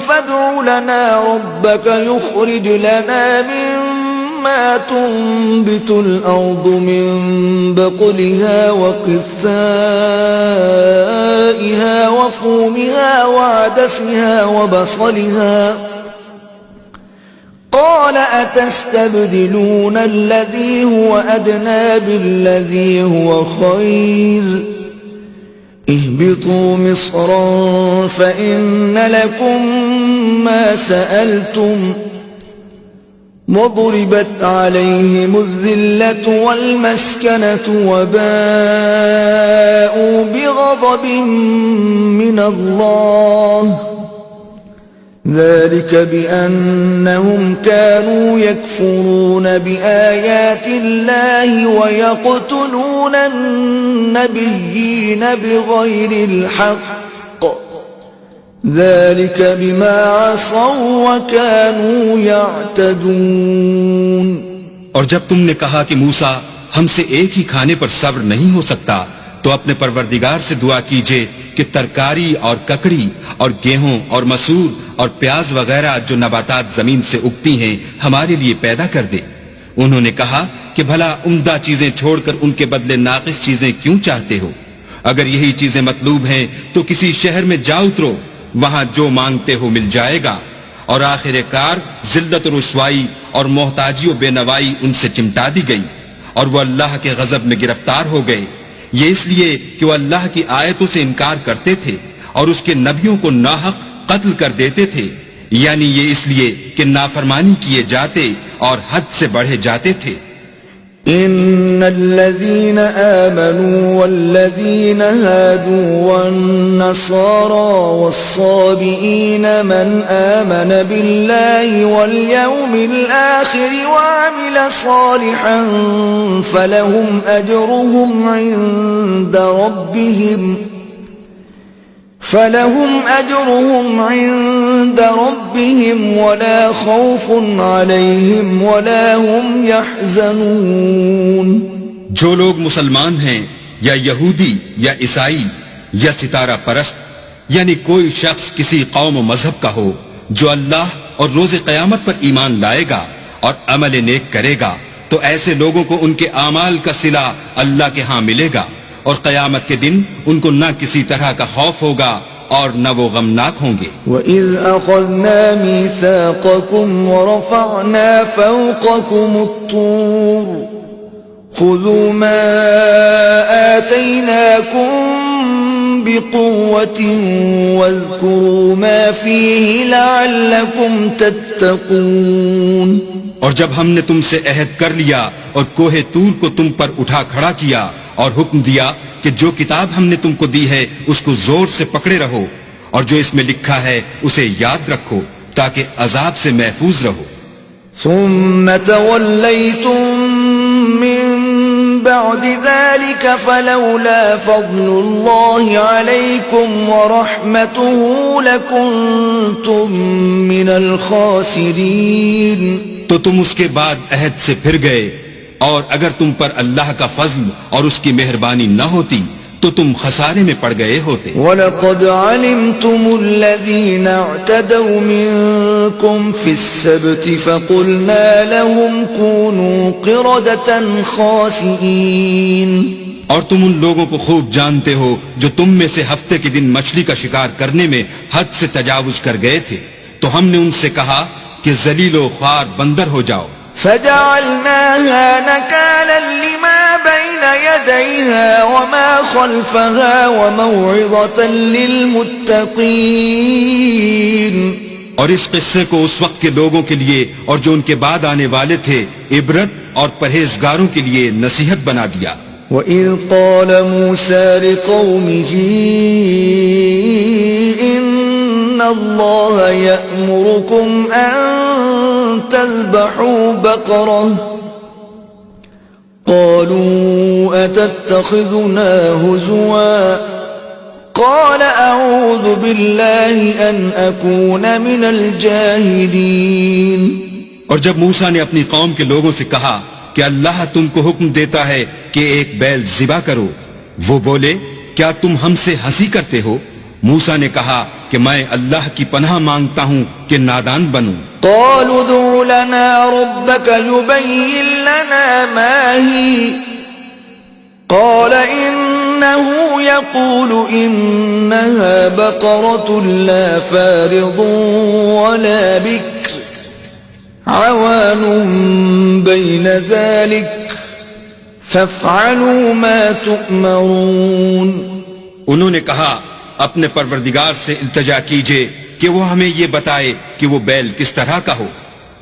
فَادْعُ لَنَا رَبَّكَ يُخْرِجْ لَنَا مِمَّا تُنبِتُ الْأَرْضُ مِن بَقْلِهَا وَقِثَّائِهَا وَفُومِهَا وَعَدَسِهَا وَبَصَلِهَا قال أتستبدلون الذي هو أدنى بالذي هو خير اهبطوا مصرا فإن لكم ما سألتم وضربت عليهم الذلة والمسكنة وباءوا بغضب من الله ذلك بأنهم كانوا يكفرون بآيات الله ويقتلون النبيين بغير الحق ذلك بما عصوا وكانوا يعتدون. اور جب تم نے کہا کہ موسیٰ ہم سے ایک ہی کھانے پر صبر نہیں ہو سکتا تو اپنے پروردگار سے دعا کیجئے کہ ترکاری اور ککڑی اور گیہوں اور مسور اور پیاز وغیرہ جو نباتات زمین سے اگتی ہیں ہمارے لیے پیدا کر دے. انہوں نے کہا کہ بھلا عمدہ چیزیں چھوڑ کر ان کے بدلے ناقص چیزیں کیوں چاہتے ہو؟ اگر یہی چیزیں مطلوب ہیں تو کسی شہر میں جا اترو، وہاں جو مانگتے ہو مل جائے گا. اور آخر کار ذلت و رسوائی اور محتاجی و بے نوائی ان سے چمٹا دی گئی اور وہ اللہ کے غضب میں گرفتار ہو گئے. یہ اس لیے کہ وہ اللہ کی آیتوں سے انکار کرتے تھے اور اس کے نبیوں کو ناحق قتل کر دیتے تھے، یعنی یہ اس لیے کہ نافرمانی کیے جاتے اور حد سے بڑھے جاتے تھے. إن الذين آمنوا والذين هادوا والنصارى والصابئين من آمن بالله واليوم الآخر وعمل صالحا فلهم أجرهم عند ربهم ولا خوف عليهم ولا هم يحزنون. جو لوگ مسلمان ہیں یا یہودی یا عیسائی یا ستارہ پرست، یعنی کوئی شخص کسی قوم و مذہب کا ہو، جو اللہ اور روز قیامت پر ایمان لائے گا اور عمل نیک کرے گا، تو ایسے لوگوں کو ان کے اعمال کا صلہ اللہ کے ہاں ملے گا، اور قیامت کے دن ان کو نہ کسی طرح کا خوف ہوگا اور نہ وہ غمناک ہوں گے. وَإِذْ أَخَذْنَا مِيثَاقَكُمْ وَرَفَعْنَا فَوْقَكُمُ الطُّورَ خُذُوا مَا آتَيْنَاكُمْ بِقُوَّةٍ وَاذْكُرُوا مَا فِيهِ لَعَلَّكُمْ تَتَّقُونَ. اور جب ہم نے تم سے عہد کر لیا اور کوہ طور کو تم پر اٹھا کھڑا کیا اور حکم دیا کہ جو کتاب ہم نے تم کو دی ہے اس کو زور سے پکڑے رہو، اور جو اس میں لکھا ہے اسے یاد رکھو تاکہ عذاب سے محفوظ رہو. ثم توليتم من بعد ذلك فلولا فضل الله عليكم ورحمته لكنتم من الخاسرين. تو تم اس کے بعد عہد سے پھر گئے، اور اگر تم پر اللہ کا فضل اور اس کی مہربانی نہ ہوتی تو تم خسارے میں پڑ گئے ہوتے. وَلَقَدْ عَلِمْتُمُ الَّذِينَ اعْتَدَوْا مِنْكُمْ فِي السَّبْتِ فَقُلْنَا لَهُمْ كُونُوا قِرَدَةً خَاسِئِينَ. اور تم ان لوگوں کو خوب جانتے ہو جو تم میں سے ہفتے کے دن مچھلی کا شکار کرنے میں حد سے تجاوز کر گئے تھے، تو ہم نے ان سے کہا کہ ذلیل و خوار بندر ہو جاؤ. فجعلناها نكالا لما بين يديها وما خلفها وموعظة للمتقين. اور اس قصے کو اس وقت کے لوگوں کے لیے اور جو ان کے بعد آنے والے تھے عبرت اور پرہیزگاروں کے لیے نصیحت بنا دیا. وَإِذْ قَالَ مُوسَى لِقَوْمِهِ إِنَّ اللَّهَ يَأْمُرُكُمْ أَن تذبحوا بقرة قالوا أتتخذنا هزوا قال أعوذ بالله أن أكون من الجاهلين. اور جب موسیٰ نے اپنی قوم کے لوگوں سے کہا کہ اللہ تم کو حکم دیتا ہے کہ ایک بیل ذبح کرو، وہ بولے کیا تم ہم سے ہنسی کرتے ہو؟ موسیٰ نے کہا کہ میں اللہ کی پناہ مانگتا ہوں کہ نادان بنوں. قالوا ادع لنا ربك يبين لنا ما هي قال إنه يقول إنها بقرة لا فارض ولا بكر عوان بين ذلك فافعلوا ما تؤمرون. انہوں نے کہا اپنے پروردگار سے التجا کیجئے کہ وہ ہمیں یہ بتائے کہ وہ بیل کس طرح کا ہو.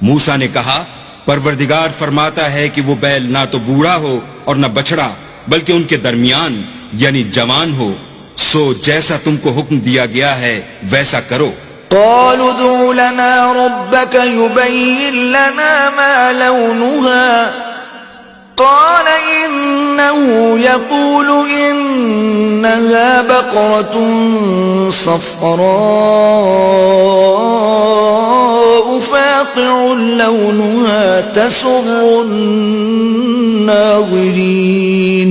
موسیٰ نے کہا پروردگار فرماتا ہے کہ وہ بیل نہ تو بوڑھا ہو اور نہ بچڑا بلکہ ان کے درمیان یعنی جوان ہو، سو جیسا تم کو حکم دیا گیا ہے ویسا کرو. قالوا ادع لنا ربك يبين لنا ما لونها قال إنه يقول إنها بقرة صفراء فاقع لونها تسر الناظرين.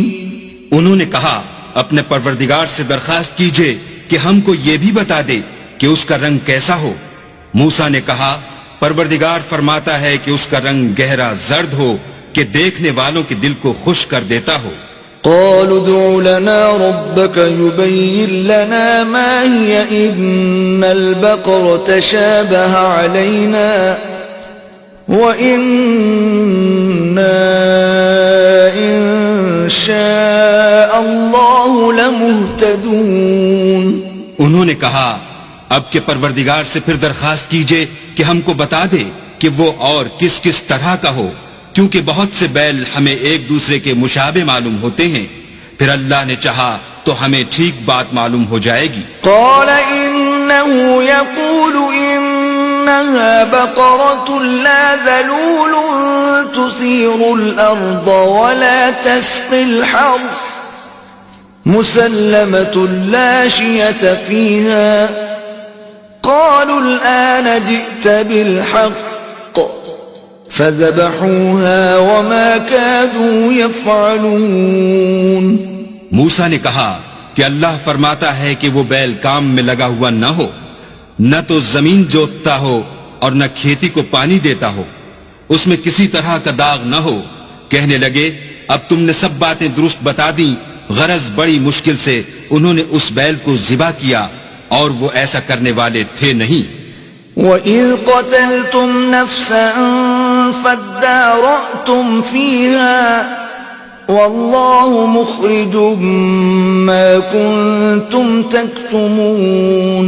انہوں نے کہا اپنے پروردگار سے درخواست کیجئے کہ ہم کو یہ بھی بتا دے کہ اس کا رنگ کیسا ہو. موسیٰ نے کہا پروردگار فرماتا ہے کہ اس کا رنگ گہرا زرد ہو کہ دیکھنے والوں کے دل کو خوش کر دیتا ہو. قالوا ادع لنا ربك يبين لنا ما هي إن البقرة شابه علينا وإنا إن شاء الله لمهتدون. انہوں نے کہا اب کے پروردگار سے پھر درخواست کیجئے کہ ہم کو بتا دے کہ وہ اور کس کس طرح کا ہو، کیونکہ بہت سے بیل ہمیں ایک دوسرے کے مشابہ معلوم ہوتے ہیں، پھر اللہ نے چاہا تو ہمیں ٹھیک بات معلوم ہو جائے گی۔ قال إنه يقول إنها بقرة لا ذلول تثير الأرض ولا تسقي الحرث مسلمة لا شية فيها قالوا الآن جئت بالحق فذبحوها وما كادوا يفعلون۔ موسیٰ نے کہا کہ اللہ فرماتا ہے کہ وہ بیل کام میں لگا ہوا نہ ہو، نہ تو زمین جوتتا ہو اور نہ کھیتی کو پانی دیتا ہو، اس میں کسی طرح کا داغ نہ ہو۔ کہنے لگے اب تم نے سب باتیں درست بتا دیں، غرض بڑی مشکل سے انہوں نے اس بیل کو ذبح کیا اور وہ ایسا کرنے والے تھے نہیں۔ وَإِذْ قَتَلْتُمْ نَفْسًا فَادَّارَأْتُمْ فِيهَا وَاللَّهُ مُخْرِجٌ مَا كُنْتُمْ تَكْتُمُونَ۔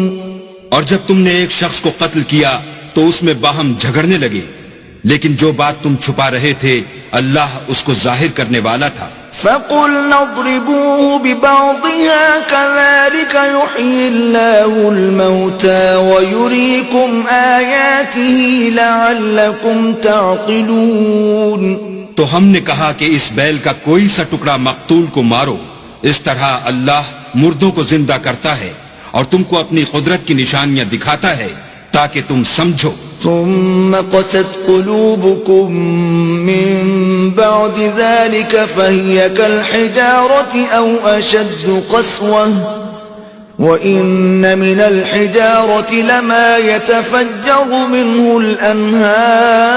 اور جب تم نے ایک شخص کو قتل کیا تو اس میں باہم جھگڑنے لگے، لیکن جو بات تم چھپا رہے تھے اللہ اس کو ظاہر کرنے والا تھا۔ فَقُلْنَا اضْرِبُوهُ بِبَعْضِهَا كَذَلِكَ يُحْيِي اللَّهُ الْمَوْتَى وَيُرِيكُمْ آيَاتِهِ لَعَلَّكُمْ تَعْقِلُونَ۔ تو ہم نے کہا کہ اس بیل کا کوئی سا ٹکڑا مقتول کو مارو، اس طرح اللہ مردوں کو زندہ کرتا ہے اور تم کو اپنی قدرت کی نشانیاں دکھاتا ہے تاکہ تم سمجھو۔ ثم قست قلوبكم من بعد ذلك فهي كالحجارة أو أشد قسوة وإن من الحجارة لما يتفجر منه الأنهار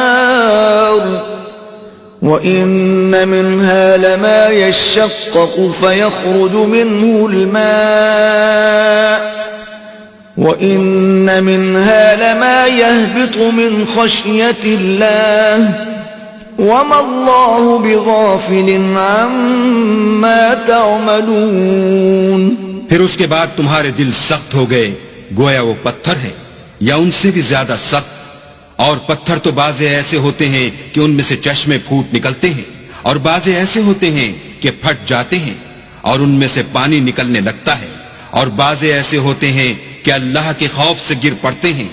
وإن منها لما يشقق فيخرج منه الماء وَإِنَّ مِنْهَا لَمَا يَهْبِطُ مِنْ خَشْيَةِ اللَّهِ وَمَا اللَّهُ بِغَافِلٍ عَمَّا تَعْمَلُونَ۔ پھر اس کے بعد تمہارے دل سخت ہو گئے گویا وہ پتھر ہیں یا ان سے بھی زیادہ سخت، اور پتھر تو بعضے ایسے ہوتے ہیں کہ ان میں سے چشمے پھوٹ نکلتے ہیں، اور بعضے ایسے ہوتے ہیں کہ پھٹ جاتے ہیں اور ان میں سے پانی نکلنے لگتا ہے، اور بعضے ایسے ہوتے ہیں کہ اللہ کے خوف سے گر پڑتے ہیں،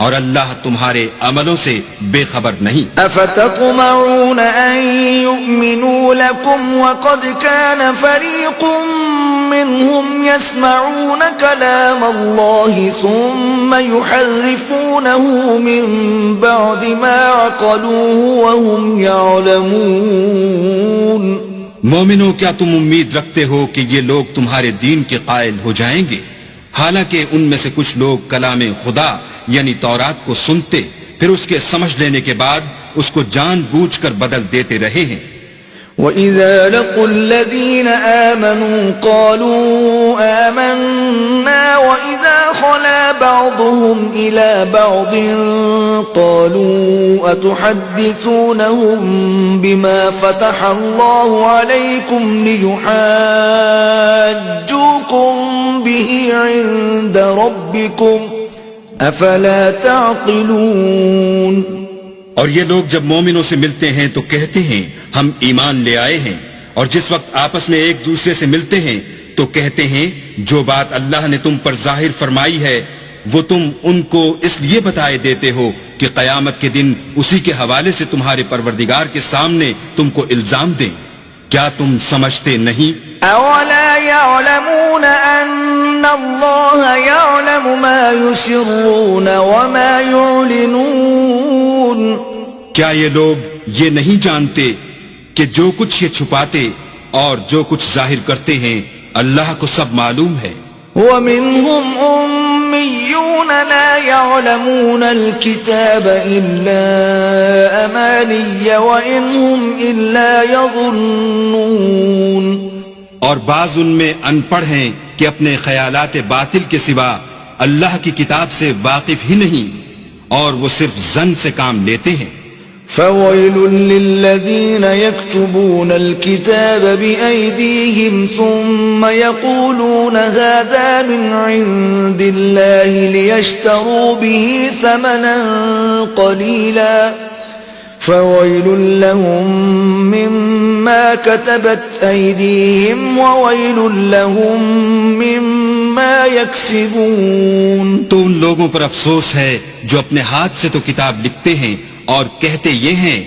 اور اللہ تمہارے عملوں سے بے خبر نہیں۔ افتطمعون ان يؤمنوا لكم وقد كان فريق منهم يسمعون كلام الله ثم يحرفونه من بعد ما عقلوه وهم يعلمون۔ مومنوں کیا تم امید رکھتے ہو کہ یہ لوگ تمہارے دین کے قائل ہو جائیں گے، حالانکہ ان میں سے کچھ لوگ کلام خدا یعنی تورات کو سنتے پھر اس کے سمجھ لینے کے بعد اس کو جان بوجھ کر بدل دیتے رہے ہیں۔ وَإِذَا لَقُوا الَّذِينَ آمَنُوا قَالُوا آمَنَّا وَإِذَا خَلَا بَعْضُهُمْ إِلَى بَعْضٍ قَالُوا أَتُحَدِّثُونَهُم بِمَا فَتَحَ اللَّهُ عَلَيْكُمْ لِيُحَاجُّوكُم بِهِ عِندَ رَبِّكُمْ أَفَلَا تَعْقِلُونَ۔ اور یہ لوگ جب مومنوں سے ملتے ہیں تو کہتے ہیں ہم ایمان لے آئے ہیں، اور جس وقت آپس میں ایک دوسرے سے ملتے ہیں تو کہتے ہیں جو بات اللہ نے تم پر ظاہر فرمائی ہے وہ تم ان کو اس لیے بتائے دیتے ہو کہ قیامت کے دن اسی کے حوالے سے تمہارے پروردگار کے سامنے تم کو الزام دیں۔ کیا تم سمجھتے نہیں؟ اولا يعلمون ان اللہ يعلم ما يسرون وما يعلنون۔ کیا یہ لوگ یہ نہیں جانتے کہ جو کچھ یہ چھپاتے اور جو کچھ ظاہر کرتے ہیں اللہ کو سب معلوم ہے۔ وَمِنْهُمْ أُمِّيُّونَ لَا يَعْلَمُونَ الْكِتَابَ إِلَّا أَمَانِيَّ وَإِنْ هُمْ إِلَّا يَظُنُّونَ۔ اور بعض ان میں ان پڑھ ہیں کہ اپنے خیالات باطل کے سوا اللہ کی کتاب سے واقف ہی نہیں، اور وہ صرف ظن سے کام لیتے ہیں۔ فَوَيْلٌ لِّلَّذِينَ يَكْتُبُونَ الْكِتَابَ بِأَيْدِيهِمْ ثُمَّ يَقُولُونَ هَذَا مِنْ عِندِ اللَّهِ لِيَشْتَرُوا بِهِ ثَمَنًا قَلِيلًا فويل لهم مما كتبت أيديهم وويل لهم مما يكسبون. تو ان لوگوں پر افسوس ہے جو اپنے ہاتھ سے تو کتاب لکھتے ہیں اور کہتے یہ ہیں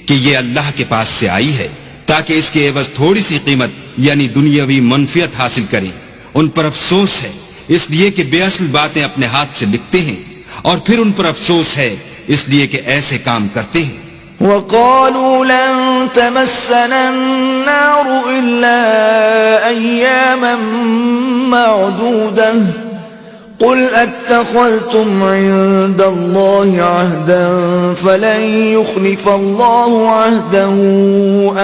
کہ یہ اللہ کے پاس سے آئی ہے تاکہ اس کے عوض تھوڑی سی قیمت یعنی دنیاوی منفیت حاصل کریں. ان پر افسوس ہے اس لیے کہ بے اصل باتیں اپنے ہاتھ سے لکھتے ہیں، اور پھر ان پر افسوس ہے اس لیے کہ ایسے کام کرتے ہیں. وقالوا لن تمسنا النار إلا أياما معدودة قل أتخذتم عند الله عهدا فلن يخلف الله عهده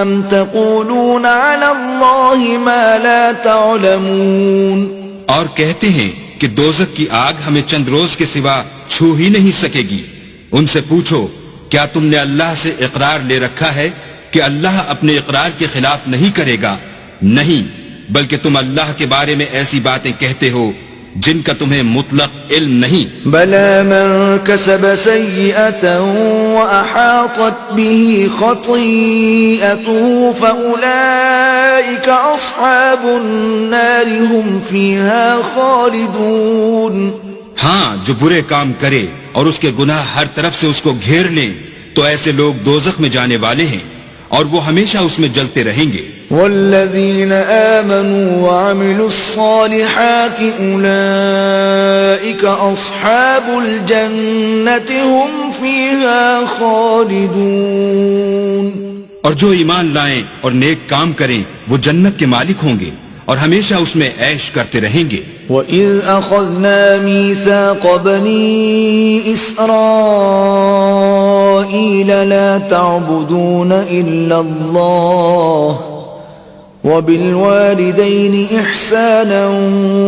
أم تقولون على الله ما لا تعلمون. اور کہتے ہیں کہ دوزخ کی آگ ہمیں چند روز کے سوا چھو ہی نہیں سکے گی. ان سے پوچھو کیا تم نے اللہ سے اقرار لے رکھا ہے کہ اللہ اپنے اقرار کے خلاف نہیں کرے گا؟ نہیں، بلکہ تم اللہ کے بارے میں ایسی باتیں کہتے ہو جن کا تمہیں مطلق علم نہیں. بلى من كسب سيئة وأحاطت به خطيئته فأولئك أصحاب النار هم فيها خالدون. ہاں، جو برے کام کرے اور اس کے گناہ ہر طرف سے اس کو گھیر لیں تو ایسے لوگ دوزخ میں جانے والے ہیں اور وہ ہمیشہ اس میں جلتے رہیں گے. والذين آمنوا وعملوا الصالحات أولئك أصحاب الجنة هم فيها خالدون. اور جو ایمان لائیں اور نیک کام کریں وہ جنت کے مالک ہوں گے اور ہمیشہ اس میں عیش کرتے رہیں گے. وَإِذْ أَخَذْنَا مِيثَاقَ بَنِي إِسْرَائِيلَ لَا تَعْبُدُونَ إِلَّا اللَّهَ وَبِالْوَالِدَيْنِ إِحْسَانًا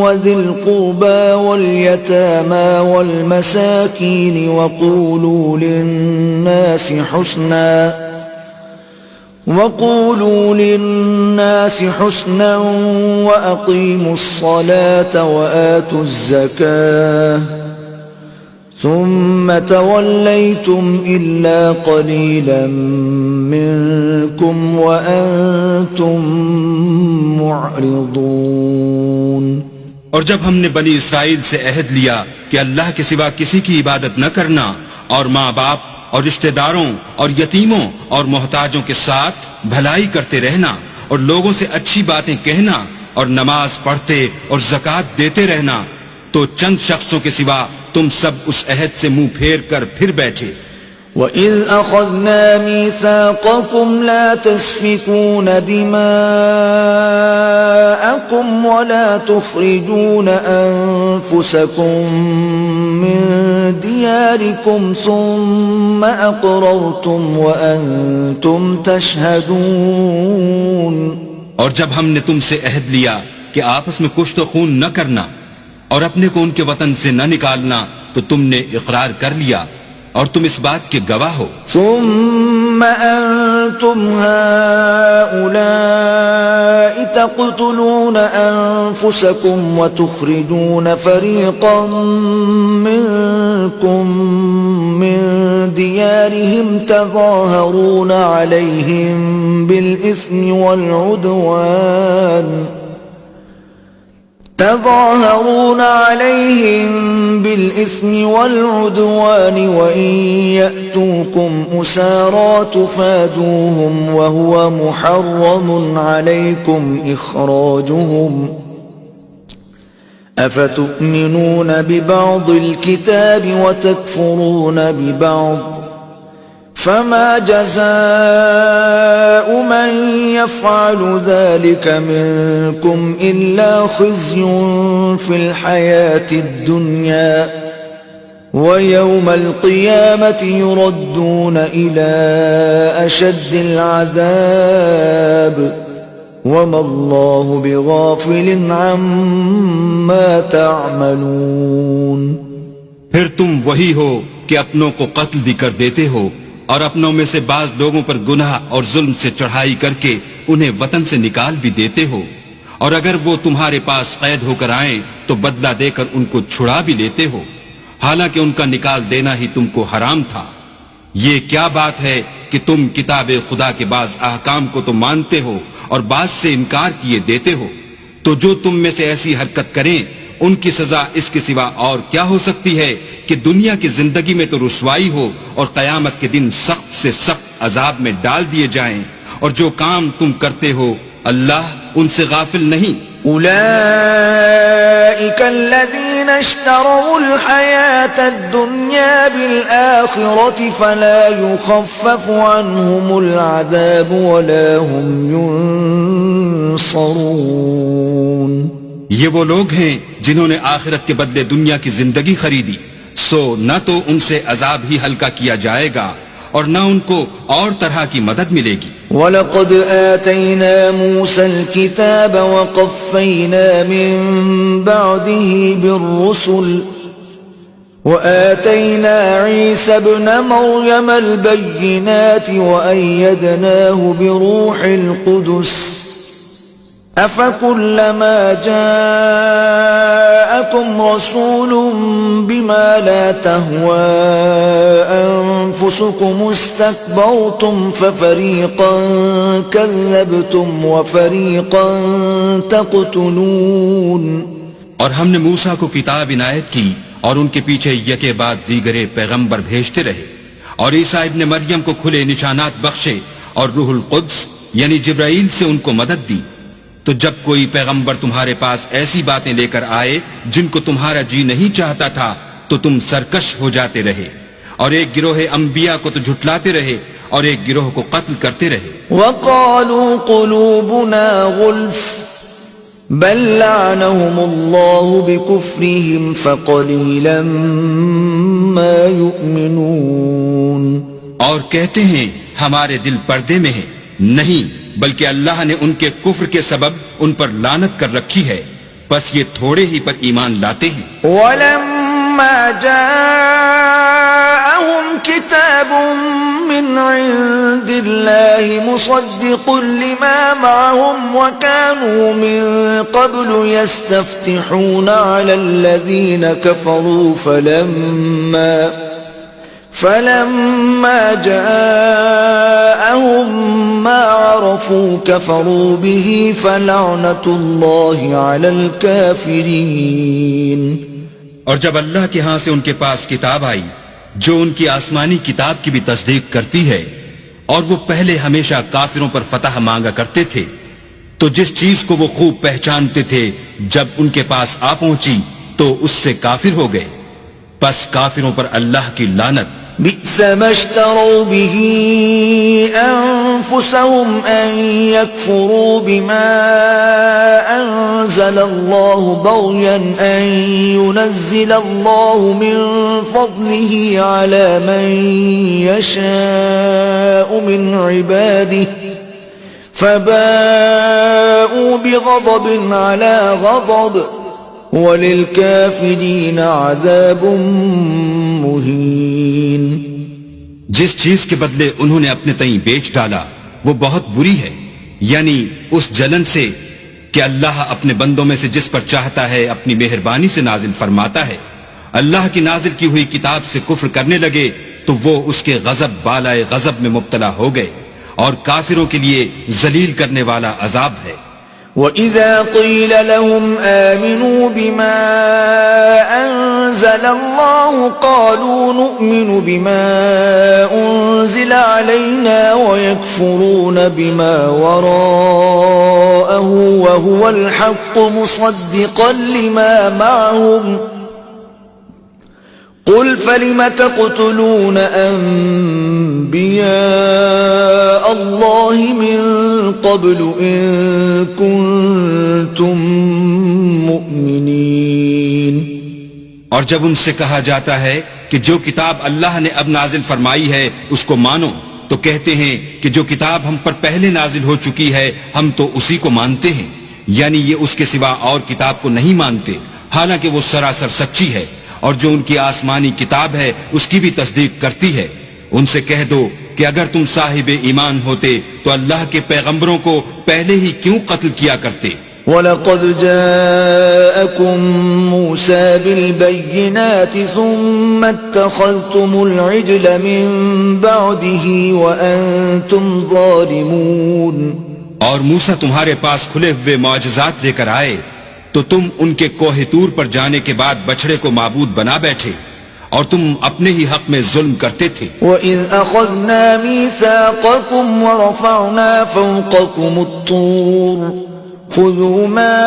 وَذِي الْقُرْبَى وَالْيَتَامَى وَالْمَسَاكِينِ وَقُولُوا لِلنَّاسِ حُسْنًا وَأَقِيمُوا الصَّلَاةَ وَآتُوا الزَّكَاةَ ثُمَّ تَوَلَّيْتُمْ إِلَّا قَلِيلًا مِّنكُمْ وَأَنتُمْ مُعْرِضُونَ. اور جب ہم نے بنی اسرائیل سے عہد لیا کہ اللہ کے سوا کسی کی عبادت نہ کرنا اور ماں باپ اور رشتہ داروں اور یتیموں اور محتاجوں کے ساتھ بھلائی کرتے رہنا اور لوگوں سے اچھی باتیں کہنا اور نماز پڑھتے اور زکوٰۃ دیتے رہنا، تو چند شخصوں کے سوا تم سب اس عہد سے منہ پھیر کر پھر بیٹھے. وَإِذْ أَخَذْنَا مِيثَاقَكُمْ لَا تَسْفِكُونَ دِمَاءَكُمْ وَلَا تُخْرِجُونَ أَنفُسَكُمْ مِنْ دِيَارِكُمْ ثُمَّ أَقْرَرْتُمْ وَأَنْتُمْ تَشْهَدُونَ. اور جب ہم نے تم سے عہد لیا کہ آپس میں کشت و خون نہ کرنا اور اپنے کو ان کے وطن سے نہ نکالنا تو تم نے اقرار کر لیا اور تم اس بات کے گواہ ہو. ثم أنتم هؤلاء تقتلون أنفسكم وتخرجون فريقا منكم من ديارهم تظاهرون عليهم بالإثم والعدوان وإن يأتوكم أسارى تفادوهم وهو محرم عليكم إخراجهم أفتؤمنون ببعض الكتاب وتكفرون ببعض فما جزاء من يفعل ذلك منكم إلا خزي في الحياة الدنيا ويوم القيامة يردون إلى أشد العذاب وما الله بغافل عما تعملون. پھر تم وہی ہو کہ اپنوں کو قتل بھی کر دیتے ہو اور اپنوں میں سے بعض لوگوں پر گناہ اور ظلم سے چڑھائی کر کے انہیں وطن سے نکال بھی دیتے ہو، اور اگر وہ تمہارے پاس قید ہو کر آئیں تو بدلہ دے کر ان کو چھڑا بھی لیتے ہو، حالانکہ ان کا نکال دینا ہی تم کو حرام تھا. یہ کیا بات ہے کہ تم کتاب خدا کے بعض احکام کو تو مانتے ہو اور بعض سے انکار کیے دیتے ہو، تو جو تم میں سے ایسی حرکت کریں ان کی سزا اس کے سوا اور کیا ہو سکتی ہے کہ دنیا کی زندگی میں تو رسوائی ہو اور قیامت کے دن سخت سے سخت عذاب میں ڈال دیے جائیں، اور جو کام تم کرتے ہو اللہ ان سے غافل نہیں۔ أولئك الذين اشتروا الحياة الدنيا بالآخرة فلا يخفف عنهم العذاب ولا هم ينصرون۔ یہ وہ لوگ ہیں جنہوں نے آخرت کے بدلے دنیا کی زندگی خریدی، سو نہ تو ان سے عذاب ہی ہلکا کیا جائے گا اور نہ ان کو اور طرح کی مدد ملے گی۔ وَلَقَدْ آتَيْنَا مُوسَى الْكِتَابَ وَقَفَّيْنَا مِن بَعْدِهِ بِالرُّسُلِ وَآتَيْنَا عِيسَى ابْنَ مَرْيَمَ الْبَيِّنَاتِ وَأَيَّدْنَاهُ بِرُوحِ الْقُدُسِ أَفَكُلَّمَا جَاءَكُمْ رَسُولٌ بِمَا لَا تَهْوَى أَنفُسُكُمُ اسْتَكْبَرْتُمْ فَفَرِيقًا كَذَّبْتُمْ وَفَرِيقًا تَقْتُلُونَ۔ اور ہم نے موسیٰ کو کتاب عنایت کی اور ان کے پیچھے یکے بعد دیگرے پیغمبر بھیجتے رہے، اور عیسیٰ ابن مریم کو کھلے نشانات بخشے اور روح القدس یعنی جبرائیل سے ان کو مدد دی۔ تو جب کوئی پیغمبر تمہارے پاس ایسی باتیں لے کر آئے جن کو تمہارا جی نہیں چاہتا تھا تو تم سرکش ہو جاتے رہے، اور ایک گروہ انبیاء کو تو جھٹلاتے رہے اور ایک گروہ کو قتل کرتے رہے۔ وَقَالُوا قُلُوبُنَا غُلْفٌ بَلْ لَعَنَهُمُ اللَّهُ بِكُفْرِهِمْ فَقَلِيلًا مَا يُؤْمِنُونَ۔ اور کہتے ہیں ہمارے دل پردے میں ہیں، نہیں بلکہ اللہ نے ان کے کفر کے سبب ان پر لعنت کر رکھی ہے، بس یہ تھوڑے ہی پر ایمان لاتے ہیں۔ وَلَمَّا جَاءَهُمْ كِتَابٌ مِّنْ عِندِ اللَّهِ مُصَدِّقٌ لِّمَا مَعَهُمْ وَكَانُوا مِن قَبْلُ يَسْتَفْتِحُونَ عَلَى الَّذِينَ كَفَرُوا فَلَمَّا جَاءَهُمْ مَا عَرَفُوا كَفَرُوا بِهِ فَلَعْنَةُ اللَّهِ عَلَى الْكَافِرِينَ۔ اور جب اللہ کے ہاں سے ان کے پاس کتاب آئی جو ان کی آسمانی کتاب کی بھی تصدیق کرتی ہے، اور وہ پہلے ہمیشہ کافروں پر فتح مانگا کرتے تھے، تو جس چیز کو وہ خوب پہچانتے تھے جب ان کے پاس آ پہنچی تو اس سے کافر ہو گئے، پس کافروں پر اللہ کی لعنت۔ بئس ما اشتروا به أنفسهم أن يكفروا بما أنزل الله بغيا أن ينزل الله من فضله على من يشاء من عباده فباءوا بغضب على غضب وَلِلْكَافِرِينَ عَذَابٌ مُّهِينٌ۔ جس چیز کے بدلے انہوں نے اپنے تئیں بیچ ڈالا وہ بہت بری ہے، یعنی اس جلن سے کہ اللہ اپنے بندوں میں سے جس پر چاہتا ہے اپنی مہربانی سے نازل فرماتا ہے۔ اللہ کی نازل کی ہوئی کتاب سے کفر کرنے لگے تو وہ اس کے غضب بالائے غضب میں مبتلا ہو گئے، اور کافروں کے لیے ذلیل کرنے والا عذاب ہے۔ وَإِذَا قِيلَ لَهُمْ آمِنُوا بِمَا أَنزَلَ اللَّهُ قَالُوا نُؤْمِنُ بِمَا أُنزِلَ عَلَيْنَا وَيَكْفُرُونَ بِمَا وَرَاءَهُ وَهُوَ الْحَقُّ مُصَدِّقًا لِمَا مَعَهُمْ قُلْ فَلِمَ تَقْتُلُونَ أَنبِيَاءَ اللَّهِ مِن قَبْلُ إِن كُنتُم مُّؤْمِنِينَ۔ اور جب ان سے کہا جاتا ہے کہ جو کتاب اللہ نے اب نازل فرمائی ہے اس کو مانو، تو کہتے ہیں کہ جو کتاب ہم پر پہلے نازل ہو چکی ہے ہم تو اسی کو مانتے ہیں، یعنی یہ اس کے سوا اور کتاب کو نہیں مانتے، حالانکہ وہ سراسر سچی ہے، اور جو ان کی آسمانی کتاب ہے اس کی بھی تصدیق کرتی ہے۔ ان سے کہہ دو کہ اگر تم صاحب ایمان ہوتے تو اللہ کے پیغمبروں کو پہلے ہی کیوں قتل کیا کرتے؟ وَلَقَدْ جَاءَكُمْ مُوسَى بِالْبَيِّنَاتِ ثُمَّ اتَّخَذْتُمُ الْعِجْلَ مِنْ بَعْدِهِ وَأَنْتُمْ ظَالِمُونَ. اور موسیٰ تمہارے پاس کھلے ہوئے معجزات لے کر آئے تو تم ان کے کوہ طور پر جانے کے بعد بچڑے کو معبود بنا بیٹھے اور تم اپنے ہی حق میں ظلم کرتے تھے. وَإِذْ أَخَذْنَا مِيثَاقَكُمْ وَرَفَعْنَا فَوْقَكُمُ الطُّورَ خُذُوا مَا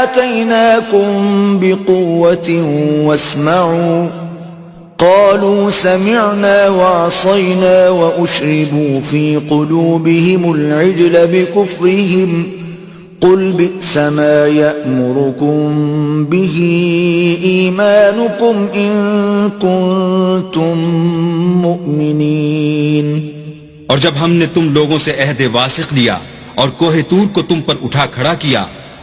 آتَيْنَاكُمْ بِقُوَّةٍ وَاسْمَعُوا قَالُوا سَمِعْنَا وَعَصَيْنَا وَأُشْرِبُوا فِي قُلُوبِهِمُ الْعِجْلَ بِكُفْرِهِمْ قُلْ بِئْسَ مَا يَأْمُرُكُمْ بِهِ إِيمَانُكُمْ إِن كُنتُم مُؤْمِنِينَ. اور جب ہم نے تم لوگوں سے عہد واثق لیا اور کوہ طور کو تم پر اٹھا کھڑا کیا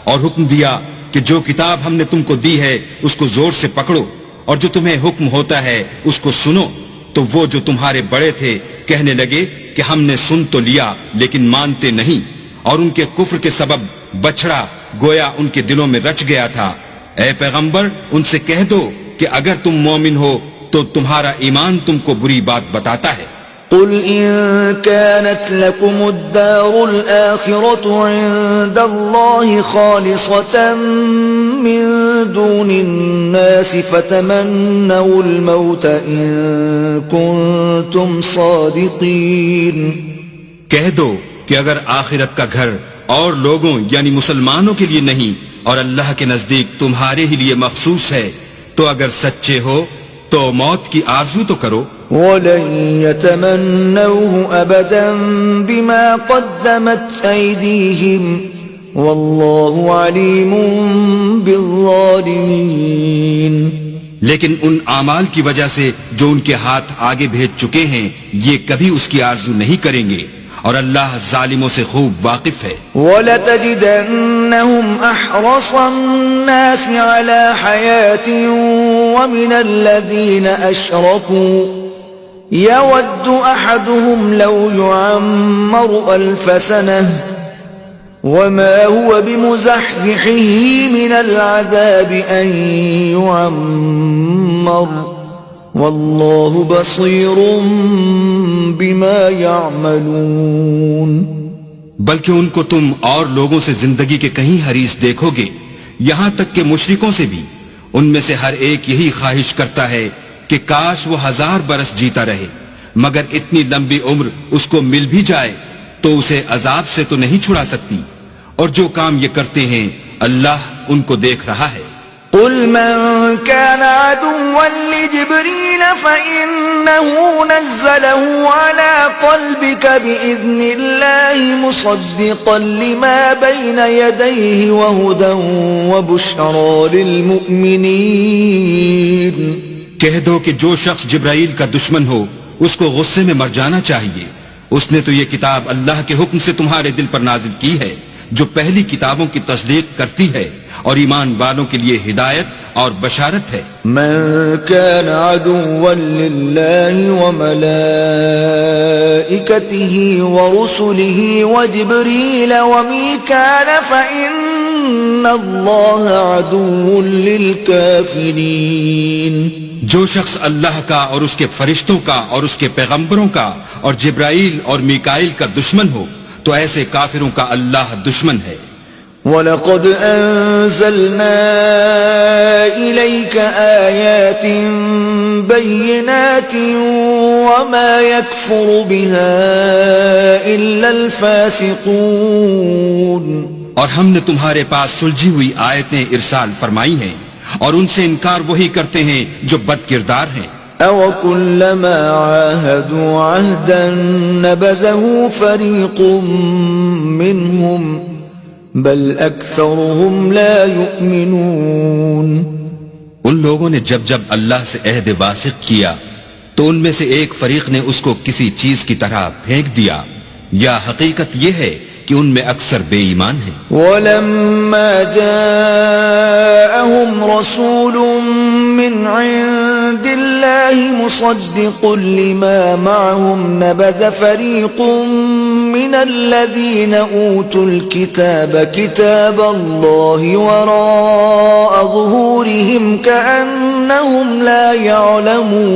اور حکم دیا کہ جو کتاب ہم نے تم کو دی ہے اس کو زور سے پکڑو اور جو تمہیں حکم ہوتا ہے اس کو سنو، تو وہ جو تمہارے بڑے تھے کہنے لگے کہ ہم نے سن تو لیا لیکن مانتے نہیں، اور ان کے کفر کے سبب بچڑا گویا ان کے دلوں میں رچ گیا تھا. اے پیغمبر ان سے کہہ دو کہ اگر تم مومن ہو تو تمہارا ایمان تم کو بری بات بتاتا ہے. قل إن كانت لكم الدار الآخرة عند الله خالصة من دون الناس فتمنوا الموت إن كنتم صادقين. کہہ دو کہ اگر آخرت کا گھر اور لوگوں یعنی مسلمانوں کے لیے نہیں اور اللہ کے نزدیک تمہارے ہی لیے مخصوص ہے تو اگر سچے ہو تو موت کی آرزو تو کرو. وَلَن يَتَمَنَّوْهُ أَبَدًا بِمَا قَدَّمَتْ أَيْدِيهِمْ وَاللَّهُ عَلِيمٌ بِالظَّالِمِينَ. لیکن ان اعمال کی وجہ سے جو ان کے ہاتھ آگے بھیج چکے ہیں یہ کبھی اس کی آرزو نہیں کریں گے اور اللہ ظالموں سے خوب واقف ہے. وَلَتَجِدَنَّهُمْ أَحْرَصَ النَّاسِ عَلَى حَيَاةٍ وَمِنَ الَّذِينَ أَشْرَكُوا يَوَدُّ أَحَدُهُمْ لَوْ يُعَمَّرُ أَلْفَ سَنَةٍ وَمَا هُوَ بِمُزَحْزِحِهِ مِنَ الْعَذَابِ أَن يُعَمَّرَ وَاللَّهُ بَصِيرٌ بِمَا يَعْمَلُونَ. بلکہ ان کو تم اور لوگوں سے زندگی کے کہیں حریص دیکھو گے، یہاں تک کہ مشرکوں سے بھی. ان میں سے ہر ایک یہی خواہش کرتا ہے کہ کاش وہ 1000 برس جیتا رہے، مگر اتنی لمبی عمر اس کو مل بھی جائے تو اسے عذاب سے تو نہیں چھڑا سکتی. اور جو کام یہ کرتے ہیں اللہ ان کو دیکھ رہا ہے. قل من كان عدوا لجبريل فإنه نزله على قلبك بإذن الله مصدقا لما بين يديه وهدى وبشرى للمؤمنين. کہہ دو کہ جو شخص جبرائیل کا دشمن ہو اس کو غصے میں مر جانا چاہیے. اس نے تو یہ کتاب اللہ کے حکم سے تمہارے دل پر نازل کی ہے جو پہلی کتابوں کی تصدیق کرتی ہے اور ایمان والوں کے لیے ہدایت اور بشارت ہے. من كان عدوا لله وملائكته ورسله وجبريل وميكال فإن الله عدو للكافرين. جو شخص اللہ کا اور اس کے فرشتوں کا اور اس کے پیغمبروں کا اور جبرائیل اور میکائیل کا دشمن ہو تو ایسے کافروں کا اللہ دشمن ہے. وَلَقَدْ أَنزَلْنَا إِلَيْكَ آيَاتٍ بَيِّنَاتٍ وَمَا يَكْفُرُ بِهَا إِلَّا الْفَاسِقُونَ. اور ہم نے تمہارے پاس سلجھی ہوئی آیتیں ارسال فرمائی ہیں اور ان سے انکار وہی کرتے ہیں جو بد کردار ہیں. أَوَكُلَّمَا عَاهَدُوا عَهْدًا نَبَذَهُ فَرِيقٌ مِّنْهُمْ بل اکثرهم لا یؤمنون. ان لوگوں نے جب جب اللہ سے عہد واثق کیا تو ان میں سے ایک فریق نے اس کو کسی چیز کی طرح پھینک دیا، یا حقیقت یہ ہے کہ ان میں اکثر بے ایمان ہیں. وَلَمَّا جَاءَهُمْ رَسُولٌ مِّنْ عِندِ عند الله مصدق لما معهم نبذ فريق من الذين أوتوا الكتاب كتاب الله وراء ظهورهم كأنهم لا يعلمون.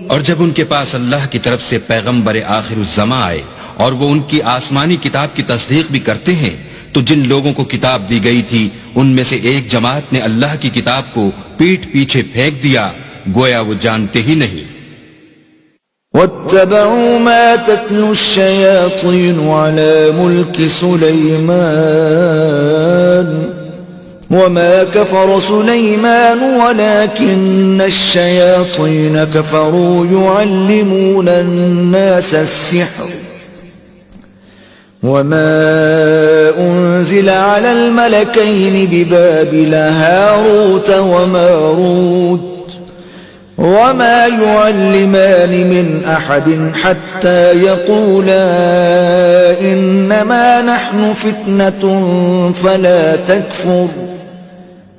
اور جب ان کے پاس اللہ کی طرف سے پیغمبر آخر الزمان آئے اور وہ ان کی آسمانی کتاب کی تصدیق بھی کرتے ہیں تو جن لوگوں کو کتاب دی گئی تھی ان میں سے ایک جماعت نے اللہ کی کتاب کو پیٹھ پیچھے پھینک دیا گویا وہ جانتے ہی نہیں. واتبعوا ما تتلو الشياطين على ملك سليمان وما كفر سليمان ولكن الشياطين كفروا يعلمون الناس السحر وما أنزل على الملكين ببابل هاروت وماروت وما يعلمان من أحد حتى يقولا إنما نحن فتنة فلا تكفر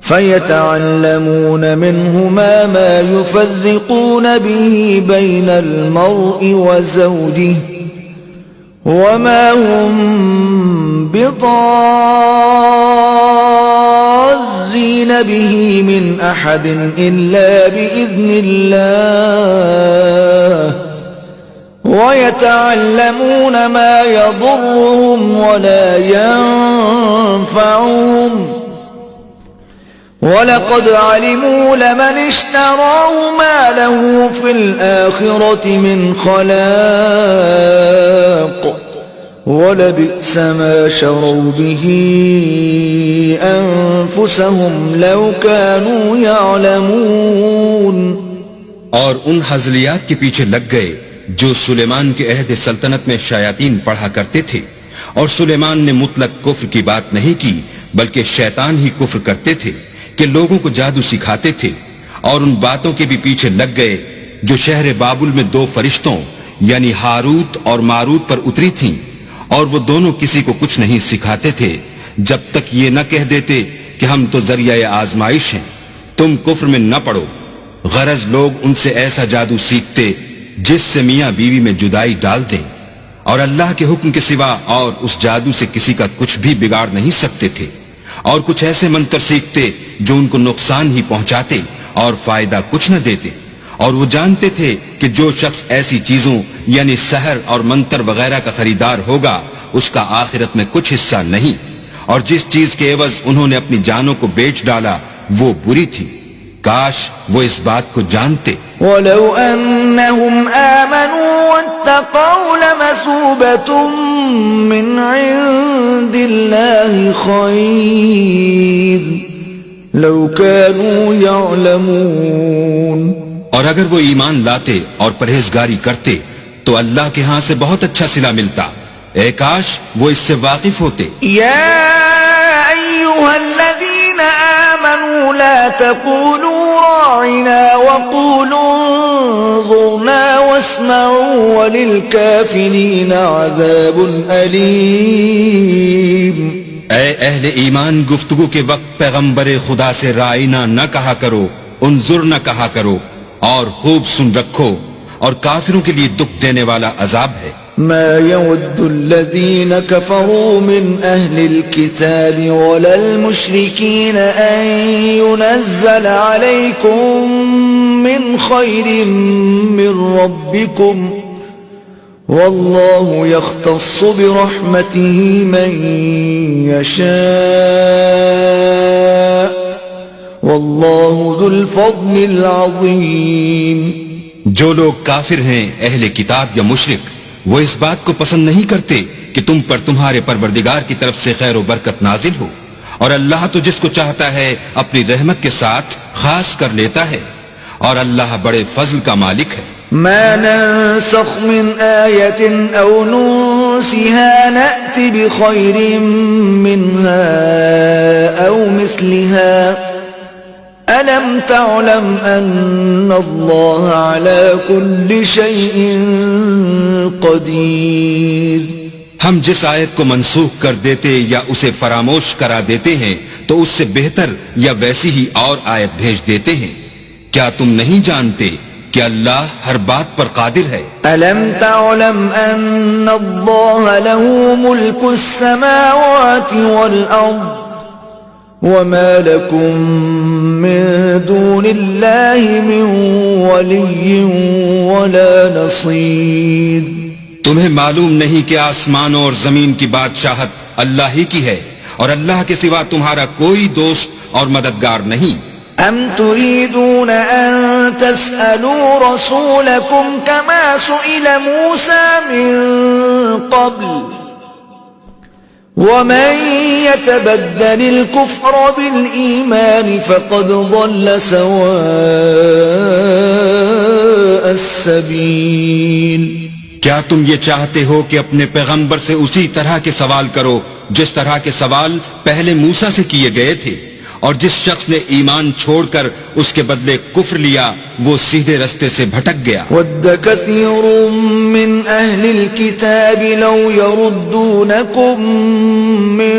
فيتعلمون منهما ما يفرقون به بين المرء وزوجه وما هم بضارين به من أحد إلا بإذن الله ويتعلمون ما يضرهم ولا ينفعهم وَلَقَدْ عَلِمُوا لَمَنِ اشْتَرَاهُ مَا لَهُ فِي الْآخِرَةِ مِنْ خَلَاقٍ وَلَبِئْسَ مَا شَرَوْا بِهِ أَنفُسَهُمْ لَوْ كَانُوا يَعْلَمُونَ. اور ان حزلیات کے پیچھے لگ گئے جو سلیمان کے عہد سلطنت میں شیاطین پڑھا کرتے تھے اور سلیمان نے مطلق کفر کی بات نہیں کی بلکہ شیطان ہی کفر کرتے تھے کہ لوگوں کو جادو سکھاتے تھے. اور ان باتوں کے بھی پیچھے لگ گئے جو شہر بابل میں 2 فرشتوں یعنی ہاروت اور ماروت پر اتری تھیں اور وہ دونوں کسی کو کچھ نہیں سکھاتے تھے جب تک یہ نہ کہہ دیتے کہ ہم تو ذریعہ آزمائش ہیں تم کفر میں نہ پڑو. غرض لوگ ان سے ایسا جادو سیکھتے جس سے میاں بیوی میں جدائی ڈال دیں اور اللہ کے حکم کے سوا اور اس جادو سے کسی کا کچھ بھی بگاڑ نہیں سکتے تھے. اور کچھ ایسے منتر سیکھتے جو ان کو نقصان ہی پہنچاتے اور فائدہ کچھ نہ دیتے. اور وہ جانتے تھے کہ جو شخص ایسی چیزوں یعنی سحر اور منتر وغیرہ کا خریدار ہوگا اس کا آخرت میں کچھ حصہ نہیں. اور جس چیز کے عوض انہوں نے اپنی جانوں کو بیچ ڈالا وہ بری تھی. کاش وہ اس بات کو جانتے. وَلَوْ أَنَّهُمْ آمَنُوا وَاتَّقَوْا لَمَثُوبَةٌ مِّنْ عِندِ اللَّهِ خَيْرٌ لَوْ كَانُوا يَعْلَمُونَ. اور اگر وہ ایمان لاتے اور پرہیزگاری کرتے تو اللہ کے ہاں سے بہت اچھا صلہ ملتا. اے کاش وہ اس سے واقف ہوتے. یا ایھا الذین آمنوا لا تقولوا راعنا وقولوا انظرنا واسمعوا وللکافرین عذاب علیم. اے اہل ایمان گفتگو کے وقت پیغمبر خدا سے رائنا نہ کہا کرو انظر نہ کہا کرو اور خوب سن رکھو اور کافروں کے لیے دکھ دینے والا عذاب ہے. ما يود الذين كفروا من أهل الكتاب ولا المشركين أن ينزل عليكم من خير من ربكم والله يختص برحمته من يشاء والله ذو الفضل العظيم. جو لوگ کافر ہیں اہل کتاب یا مشرک وہ اس بات کو پسند نہیں کرتے کہ تم پر تمہارے پروردگار کی طرف سے خیر و برکت نازل ہو اور اللہ تو جس کو چاہتا ہے اپنی رحمت کے ساتھ خاص کر لیتا ہے اور اللہ بڑے فضل کا مالک ہے. ما ننسخ من آية أو ننسها نأت بخير منها أو مثلها ألم تعلم أن الله على كل شيء قدير. ہم جس آیت کو منسوخ کر دیتے یا اسے فراموش کرا دیتے ہیں تو اس سے بہتر یا ویسی ہی اور آیت بھیج دیتے ہیں. کیا تم نہیں جانتے کہ اللہ ہر بات پر قادر ہے؟ ألم تعلم أن الله له ملك السماوات والأرض وما لكم من دون الله من ولي ولا نصير؟ تمہیں معلوم نہیں کہ آسمانوں اور زمین کی بادشاہت اللہ ہی کی ہے اور اللہ کے سوا تمہارا کوئی دوست اور مددگار نہیں؟ أم تريدون أن تسألوا رسولكم كما سئل موسى من قبل ومن يتبدل الكفر بالإيمان فقد ضل سواء السبيل؟ کیا تم یہ چاہتے ہو کہ اپنے پیغمبر سے اسی طرح کے سوال کرو جس طرح کے سوال پہلے موسیٰ سے کیے گئے تھے، اور جس شخص نے ایمان چھوڑ کر اس کے بدلے کفر لیا وہ سیدھے رستے سے بھٹک گیا۔ وَدَّ كَثِيرٌ مِّنْ أَهْلِ الْكِتَابِ لَوْ يَرُدُّونَكُمْ مِّن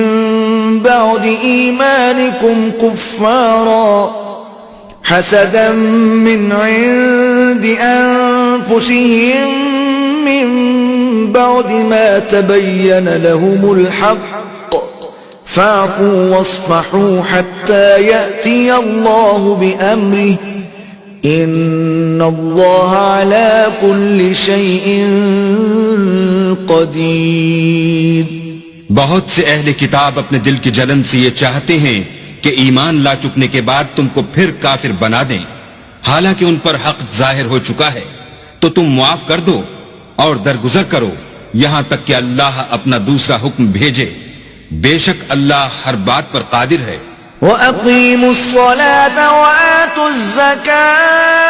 بَعْدِ إِيمَانِكُمْ كُفَّارًا حَسَدًا مِّنْ عِندِ أَنفُسِهِم مِّن بَعْدِ مَا تَبَيَّنَ لَهُمُ الْحَقُّ فاعفوا واصفحوا حتى يأتي الله بأمره إن الله على كل شيء قدير۔ بہت سے اہل کتاب اپنے دل کی جلن سے یہ چاہتے ہیں کہ ایمان لا چکنے کے بعد تم کو پھر کافر بنا دیں، حالانکہ ان پر حق ظاہر ہو چکا ہے، تو تم معاف کر دو اور درگزر کرو یہاں تک کہ اللہ اپنا دوسرا حکم بھیجے، بے شک اللہ ہر بات پر قادر ہے۔ وَأَقِيمُوا الصَّلَاةَ وَآتُوا الزَّكَاةَ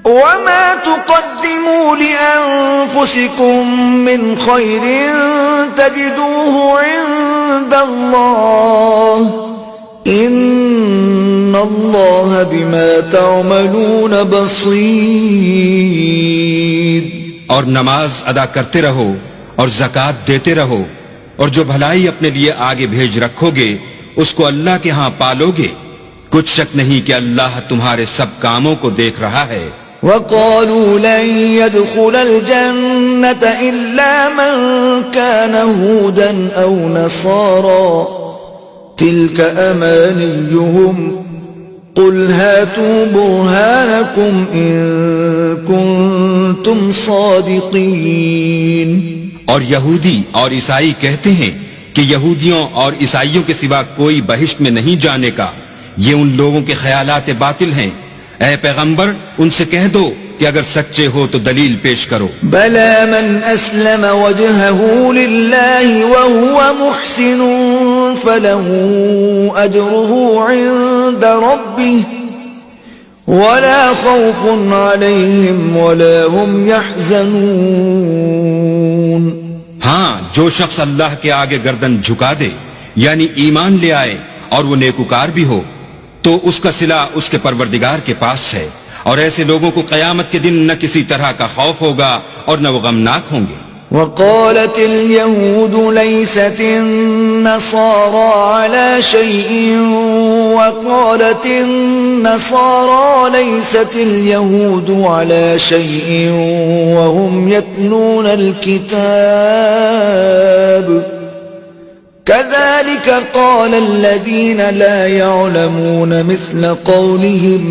وَمَا تُقَدِّمُوا لِأَنفُسِكُم مِّنْ خَيْرٍ تَجِدُوهُ عِندَ اللَّهِ إِنَّ اللَّهَ بِمَا تَعْمَلُونَ بَصِيرٌ۔ اور نماز ادا کرتے رہو اور زکوٰۃ دیتے رہو، اور جو بھلائی اپنے لیے آگے بھیج رکھو گے اس کو اللہ کے ہاں پالو گے، کچھ شک نہیں کہ اللہ تمہارے سب کاموں کو دیکھ رہا ہے۔ وَقَالُوا لَن يَدْخُلَ الْجَنَّةَ إِلَّا مَن كَانَ هُودًا أَوْ نَصَارَىٰ تِلْكَ أَمَانِيُّهُمْ قُلْ هَاتُوا بُرْهَانَكُمْ إِن كُنتُمْ صَادِقِينَ۔ اور یہودی اور عیسائی کہتے ہیں کہ یہودیوں اور عیسائیوں کے سوا کوئی بہشت میں نہیں جانے کا، یہ ان لوگوں کے خیالات باطل ہیں۔ اے پیغمبر ان سے کہہ دو کہ اگر سچے ہو تو دلیل پیش کرو۔ بَلَى مَنْ أَسْلَمَ وَجْهَهُ لِلَّهِ وَهُوَ مُحْسِنٌ فَلَهُ أَجْرُهُ عِندَ رَبِّهِ وَلَا خَوْفٌ عَلَيْهِمْ وَلَا هُمْ يَحْزَنُونَ۔ ہاں، جو شخص اللہ کے آگے گردن جھکا دے یعنی ایمان لے آئے اور وہ نیکوکار بھی ہو تو اس کا صلہ اس کے پروردگار کے پاس ہے، اور ایسے لوگوں کو قیامت کے دن نہ کسی طرح کا خوف ہوگا اور نہ وہ غمناک ہوں گے۔ وقالت اليهود ليست النصارى على شيء وقالت النصارى ليست اليهود على شيء وهم يتلون الكتاب كذلك قال الذين لا يعلمون مثل قولهم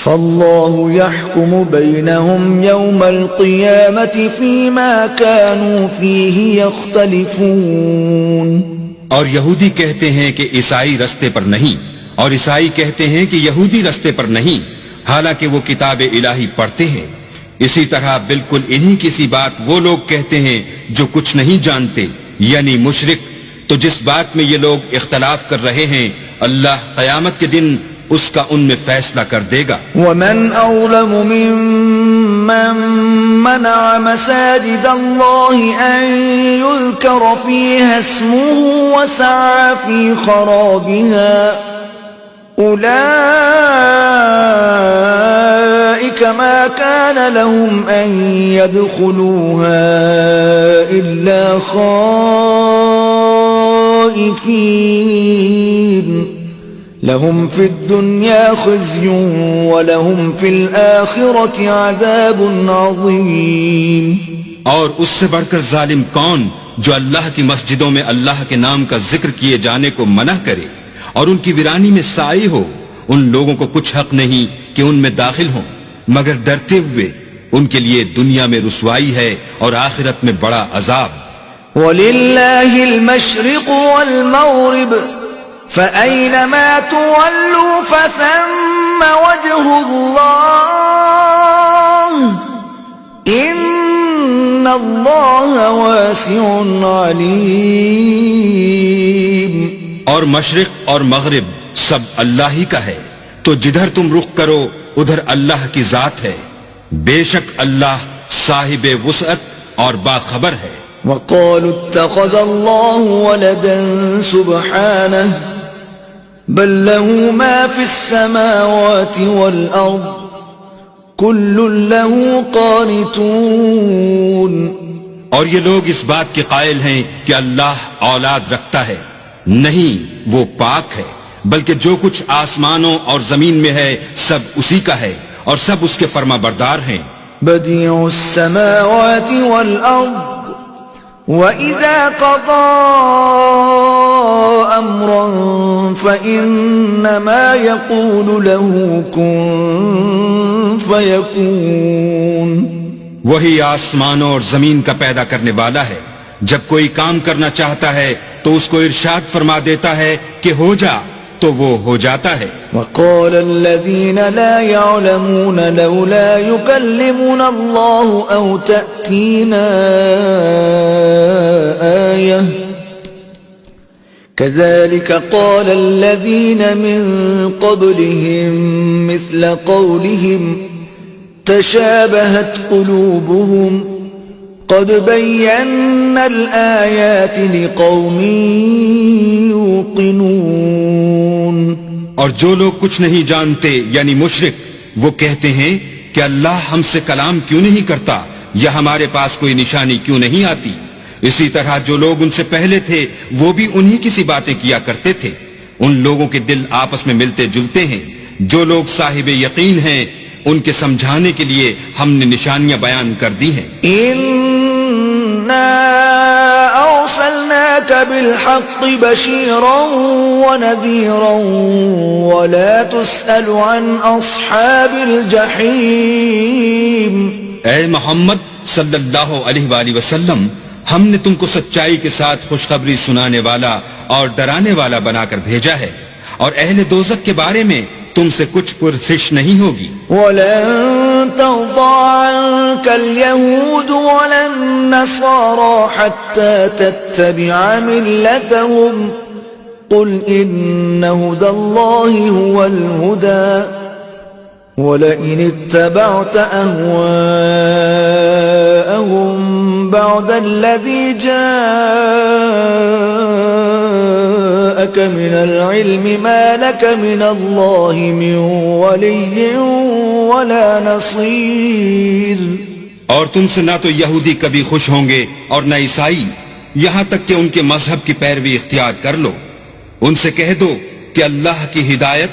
فالله يحكم بينهم يوم القيامة فيما كانوا فيه يختلفون۔ اور یہودی کہتے ہیں کہ عیسائی رستے پر نہیں، اور عیسائی کہتے ہیں کہ یہودی رستے پر نہیں، حالانکہ وہ کتاب الہی پڑھتے ہیں۔ اسی طرح بالکل انہی کسی بات وہ لوگ کہتے ہیں جو کچھ نہیں جانتے، یعنی مشرک۔ تو جس بات میں یہ لوگ اختلاف کر رہے ہیں اللہ قیامت کے دن اس کا ان میں فیصلہ کر دے گا۔ وَمَنْ أَظْلَمُ مِمَّن مَّنَعَ مَسَاجِدَ اللَّهِ أَن يُذْكَرَ فِيهَا اسْمُهُ وَسَعَىٰ فِي خَرَابِهَا أُولَٰئِكَ مَا كَانَ لَهُمْ أَن يَدْخُلُوهَا إِلَّا خَائِفِينَ لهم في الدنيا خزي ولهم في الآخرة عذاب عظيم. اور اس سے بڑھ کر ظالم کون جو اللہ کی مسجدوں میں اللہ کے نام کا ذکر کیے جانے کو منع کرے اور ان کی ویرانی میں سائی ہو. ان لوگوں کو کچھ حق نہیں کہ ان میں داخل ہوں مگر ڈرتے ہوئے. ان کے لیے دنیا میں رسوائی ہے اور آخرت میں بڑا عذاب. وَلِلَّهِ الْمَشْرِقُ وَالْمَغْرِبُ فَأَيْنَمَا تُوَلُّوا فَثَمَّ وَجْهُ اللَّهِ إِنَّ اللَّهَ وَاسِعٌ عَلِيمٌ. اور مشرق اور مغرب سب اللہ ہی کا ہے تو جدھر تم رخ کرو ادھر اللہ کی ذات ہے. بے شک اللہ صاحب وسعت اور باخبر ہے. وقالوا اتخذ الله ولدا سبحانه بل له ما في السماوات والأرض كل له قانتون. اور یہ لوگ اس بات کے قائل ہیں کہ اللہ اولاد رکھتا ہے. نہیں، وہ پاک ہے، بلکہ جو کچھ آسمانوں اور زمین میں ہے سب اسی کا ہے اور سب اس کے فرما بردار ہیں. بديع السماوات والأرض وَإِذَا قَضَى أَمْرًا فَإِنَّمَا يَقُولُ لَهُ كُن فَيَكُونُ. وہی آسمانوں اور زمین کا پیدا کرنے والا ہے. جب کوئی کام کرنا چاہتا ہے تو اس کو ارشاد فرما دیتا ہے کہ ہو جا تو وہ ہو جاتا ہے. وَقَالَ الَّذِينَ لَا يَعْلَمُونَ لَوْلَا يُكَلِّمُنَا اللَّهُ أَوْ تَأْتِينَا آيَةٌ كَذَلِكَ قَالَ الَّذِينَ مِن قَبْلِهِم مِثْلَ قَوْلِهِمْ تَشَابَهَتْ قُلُوبُهُمْ قَدْ بَيَّنَّا الْآيَاتِ لِقَوْمٍ يُوقِنُونَ. اور جو لوگ کچھ نہیں جانتے یعنی مشرک وہ کہتے ہیں کہ اللہ ہم سے کلام کیوں نہیں کرتا یا ہمارے پاس کوئی نشانی کیوں نہیں آتی. اسی طرح جو لوگ ان سے پہلے تھے وہ بھی انہی کی سی باتیں کیا کرتے تھے. ان لوگوں کے دل آپس میں ملتے جلتے ہیں. جو لوگ صاحب یقین ہیں ان کے سمجھانے کے لیے ہم نے نشانیاں بیان کر دی ہیں. أرسلناك بالحق بشيرا ونذيرا ولا تسأل عن أصحاب الجحيم. اے محمد صلی اللہ علیہ وآلہ وسلم، ہم نے تم کو سچائی کے ساتھ خوشخبری سنانے والا اور ڈرانے والا بنا کر بھیجا ہے، اور اہل دوزخ کے بارے میں تم سے کچھ پرسش نہیں ہوگی. وَلَن تَرْضَىٰ عَنكَ الْيَهُودُ وَلَا النَّصَارَىٰ حَتَّىٰ تَتَّبِعَ مِلَّتَهُمْ قُلْ إِنَّ هُدَى اللَّهِ هُوَ الْهُدَىٰ وَلَئِنِ اتَّبَعْتَ أَهْوَاءَهُم بَعْدَ الَّذِي جَاءَكَ مِنَ الْعِلْمِ مَا لَكَ مِنَ اللَّهِ مِن وَلِيٍّ وَلَا نَصِيرٍ. اور تم سے نہ تو یہودی کبھی خوش ہوں گے اور نہ عیسائی، یہاں تک کہ ان کے مذہب کی پیروی اختیار کر لو. ان سے کہہ دو کہ اللہ کی ہدایت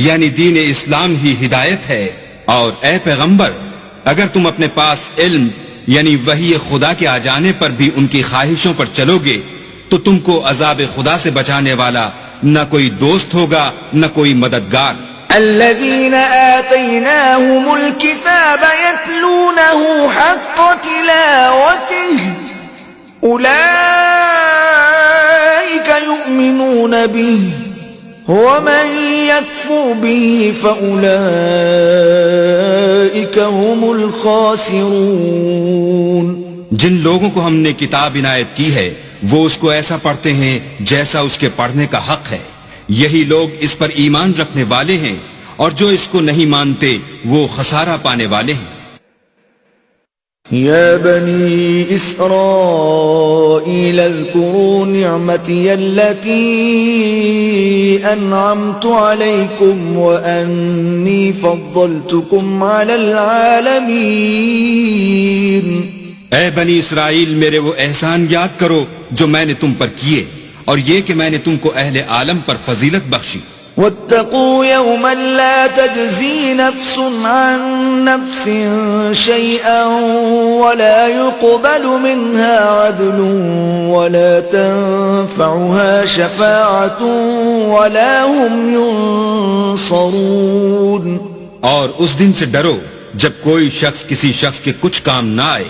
یعنی دین اسلام ہی ہدایت ہے. اور اے پیغمبر، اگر تم اپنے پاس علم یعنی وحی خدا کے آ جانے پر بھی ان کی خواہشوں پر چلو گے تو تم کو عذاب خدا سے بچانے والا نہ کوئی دوست ہوگا نہ کوئی مددگار. الذين آتيناهم الكتاب يتلونه حق تلاوته أولئك يؤمنون به ومن يكفر به فأولئك هم الخاسرون. جن لوگوں کو ہم نے کتاب عنایت کی ہے وہ اس کو ایسا پڑھتے ہیں جیسا اس کے پڑھنے کا حق ہے. یہی لوگ اس پر ایمان رکھنے والے ہیں، اور جو اس کو نہیں مانتے وہ خسارہ پانے والے ہیں. يا بني إسرائيل اذكروا نعمتي التي أنعمت عليكم وأني فضلتكم على العالمين. اے بنی اسرائیل، میرے وہ احسان یاد کرو جو میں نے تم پر کیے، اور یہ کہ میں نے تم کو اہل عالم پر فضیلت بخشی. واتقوا يوما لا تجزي نفس عن نفس شيئا ولا يقبل منها عدل ولا تنفعها شفاعة ولا هم ينصرون. اور اس دن سے ڈرو جب کوئی شخص کسی شخص کے کچھ کام نہ آئے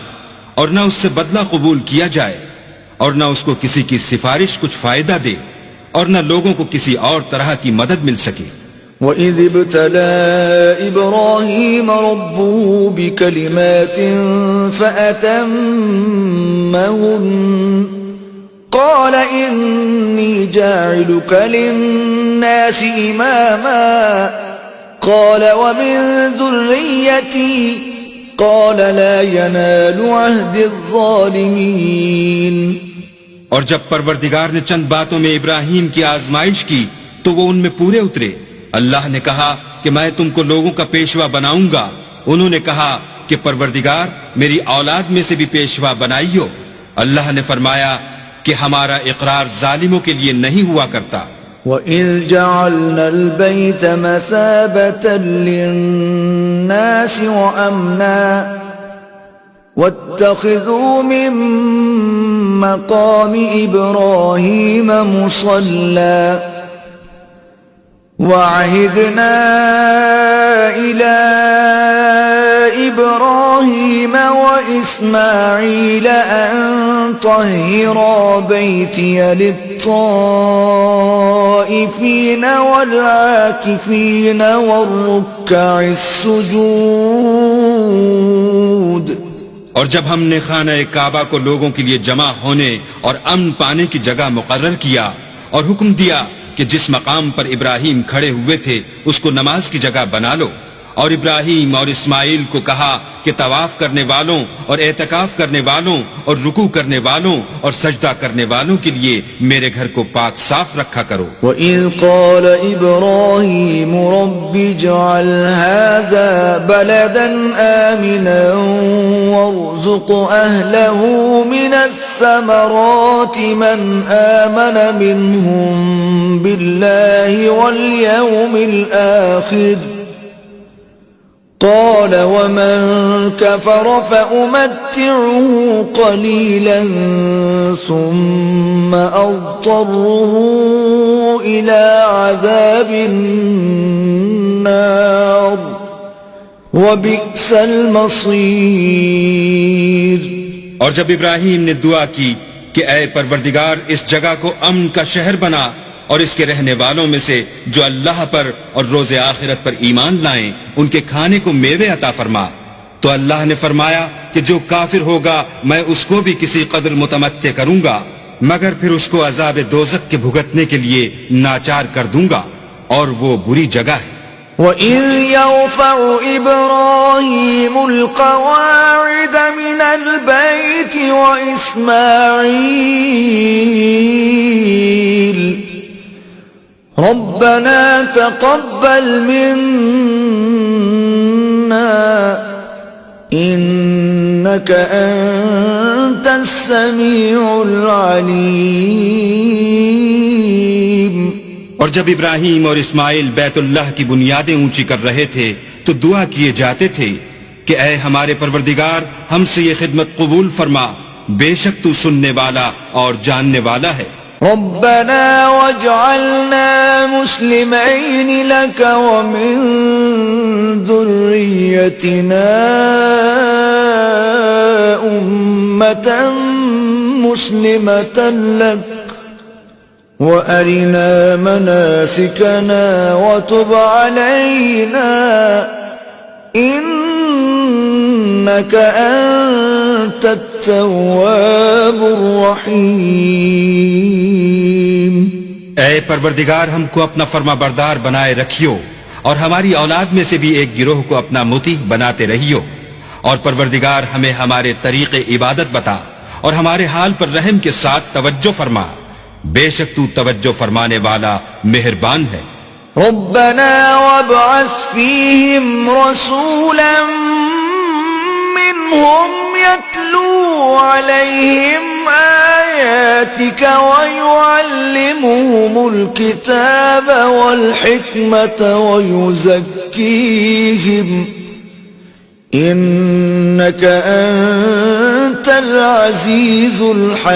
اور نہ اس سے بدلہ قبول کیا جائے اور نہ اس کو کسی کی سفارش کچھ فائدہ دے اور نہ لوگوں کو کسی اور طرح کی مدد مل سکے. وَإِذِ ابْتَلَى إِبْرَاهِيمَ رَبُّهُ بِكَلِمَاتٍ فَأَتَمَّهُنَّ قَالَ إِنِّي جَاعِلُكَ لِلنَّاسِ إِمَامًا قَالَ وَمِن ذُرِّيَّتِي قَالَ لَا يَنَالُ عَهْدِ الظَّالِمِينَ. اور جب پروردگار نے چند باتوں میں ابراہیم کی آزمائش کی تو وہ ان میں پورے اترے. اللہ نے کہا کہ میں تم کو لوگوں کا پیشوا بناؤں گا. انہوں نے کہا کہ پروردگار میری اولاد میں سے بھی پیشوا بنائیو. اللہ نے فرمایا کہ ہمارا اقرار ظالموں کے لیے نہیں ہوا کرتا. وَإِذْ جَعَلْنَا الْبَيْتَ مَثَابَةً لِلنَّاسِ وَأَمْنًا وَاتَّخِذُوا مِن مَّقَامِ إِبْرَاهِيمَ مُصَلًّى وَعَهِدْنَا إِلَى إِبْرَاهِيمَ وَإِسْمَاعِيلَ أَن طَهِّرَا بَيْتِيَ لِلطَّائِفِينَ وَالْعَاكِفِينَ وَالرُّكَّعِ السُّجُودِ. اور جب ہم نے خانہ کعبہ کو لوگوں کے لیے جمع ہونے اور امن پانے کی جگہ مقرر کیا اور حکم دیا کہ جس مقام پر ابراہیم کھڑے ہوئے تھے اس کو نماز کی جگہ بنا لو، اور ابراہیم اور اسماعیل کو کہا کہ طواف کرنے والوں اور اعتکاف کرنے والوں اور رکوع کرنے والوں اور سجدہ کرنے والوں کے لیے میرے گھر کو پاک صاف رکھا کرو. وَإِذْ قَالَ إِبْرَاهِيمُ رَبِّ اجْعَلْ هَذَا بَلَدًا آمِنًا وَارْزُقْ أَهْلَهُ مِنَ الثَّمَرَاتِ مَنْ آمَنَ مِنْهُمْ بِاللَّهِ وَالْيَوْمِ الْآخِرِ قال ومن كفر فأمتعه قليلا ثم أضطره إلى عذاب النار وبئس المصير. اور جب ابراہیم نے دعا کی کہ اے پروردگار اس جگہ کو امن کا شہر بنا اور اس کے رہنے والوں میں سے جو اللہ پر اور روز آخرت پر ایمان لائیں ان کے کھانے کو میوے عطا فرما، تو اللہ نے فرمایا کہ جو کافر ہوگا میں اس کو بھی کسی قدر متمتع کروں گا مگر پھر اس کو عذاب دوزخ کے بھگتنے کے لیے ناچار کر دوں گا اور وہ بری جگہ ہے. وَإِذْ يَرْفَعُ إِبْرَاهِيمُ الْقَوَاعِدَ مِنَ الْبَيْتِ وَإِسْمَاعِيلُ رَبَّنَا تَقَبَّلْ مِنَّا إِنَّكَ أَنْتَ السَّمِيعُ الْعَلِيمُ. اور جب ابراہیم اور اسماعیل بیت اللہ کی بنیادیں اونچی کر رہے تھے تو دعا کیے جاتے تھے کہ اے ہمارے پروردگار ہم سے یہ خدمت قبول فرما، بے شک تو سننے والا اور جاننے والا ہے. ربنا واجعلنا مسلمين لك ومن ذريتنا أمة مسلمة لك وأرنا مناسكنا وتب علينا إنك أنت التواب الرحيم. اے پروردگار ہم کو اپنا فرما بردار بنائے رکھیو اور ہماری اولاد میں سے بھی ایک گروہ کو اپنا مطیع بناتے رہیو، اور پروردگار ہمیں ہمارے طریق عبادت بتا اور ہمارے حال پر رحم کے ساتھ توجہ فرما، بے شک تو توجہ فرمانے والا مہربان ہے. ربنا وابعث فيهم رسولا منهم يتلو عليهم آياتك بآياتك ويعلمهم الكتاب والحكمة ويزكيهم إنك أنت العزيز الحكيم.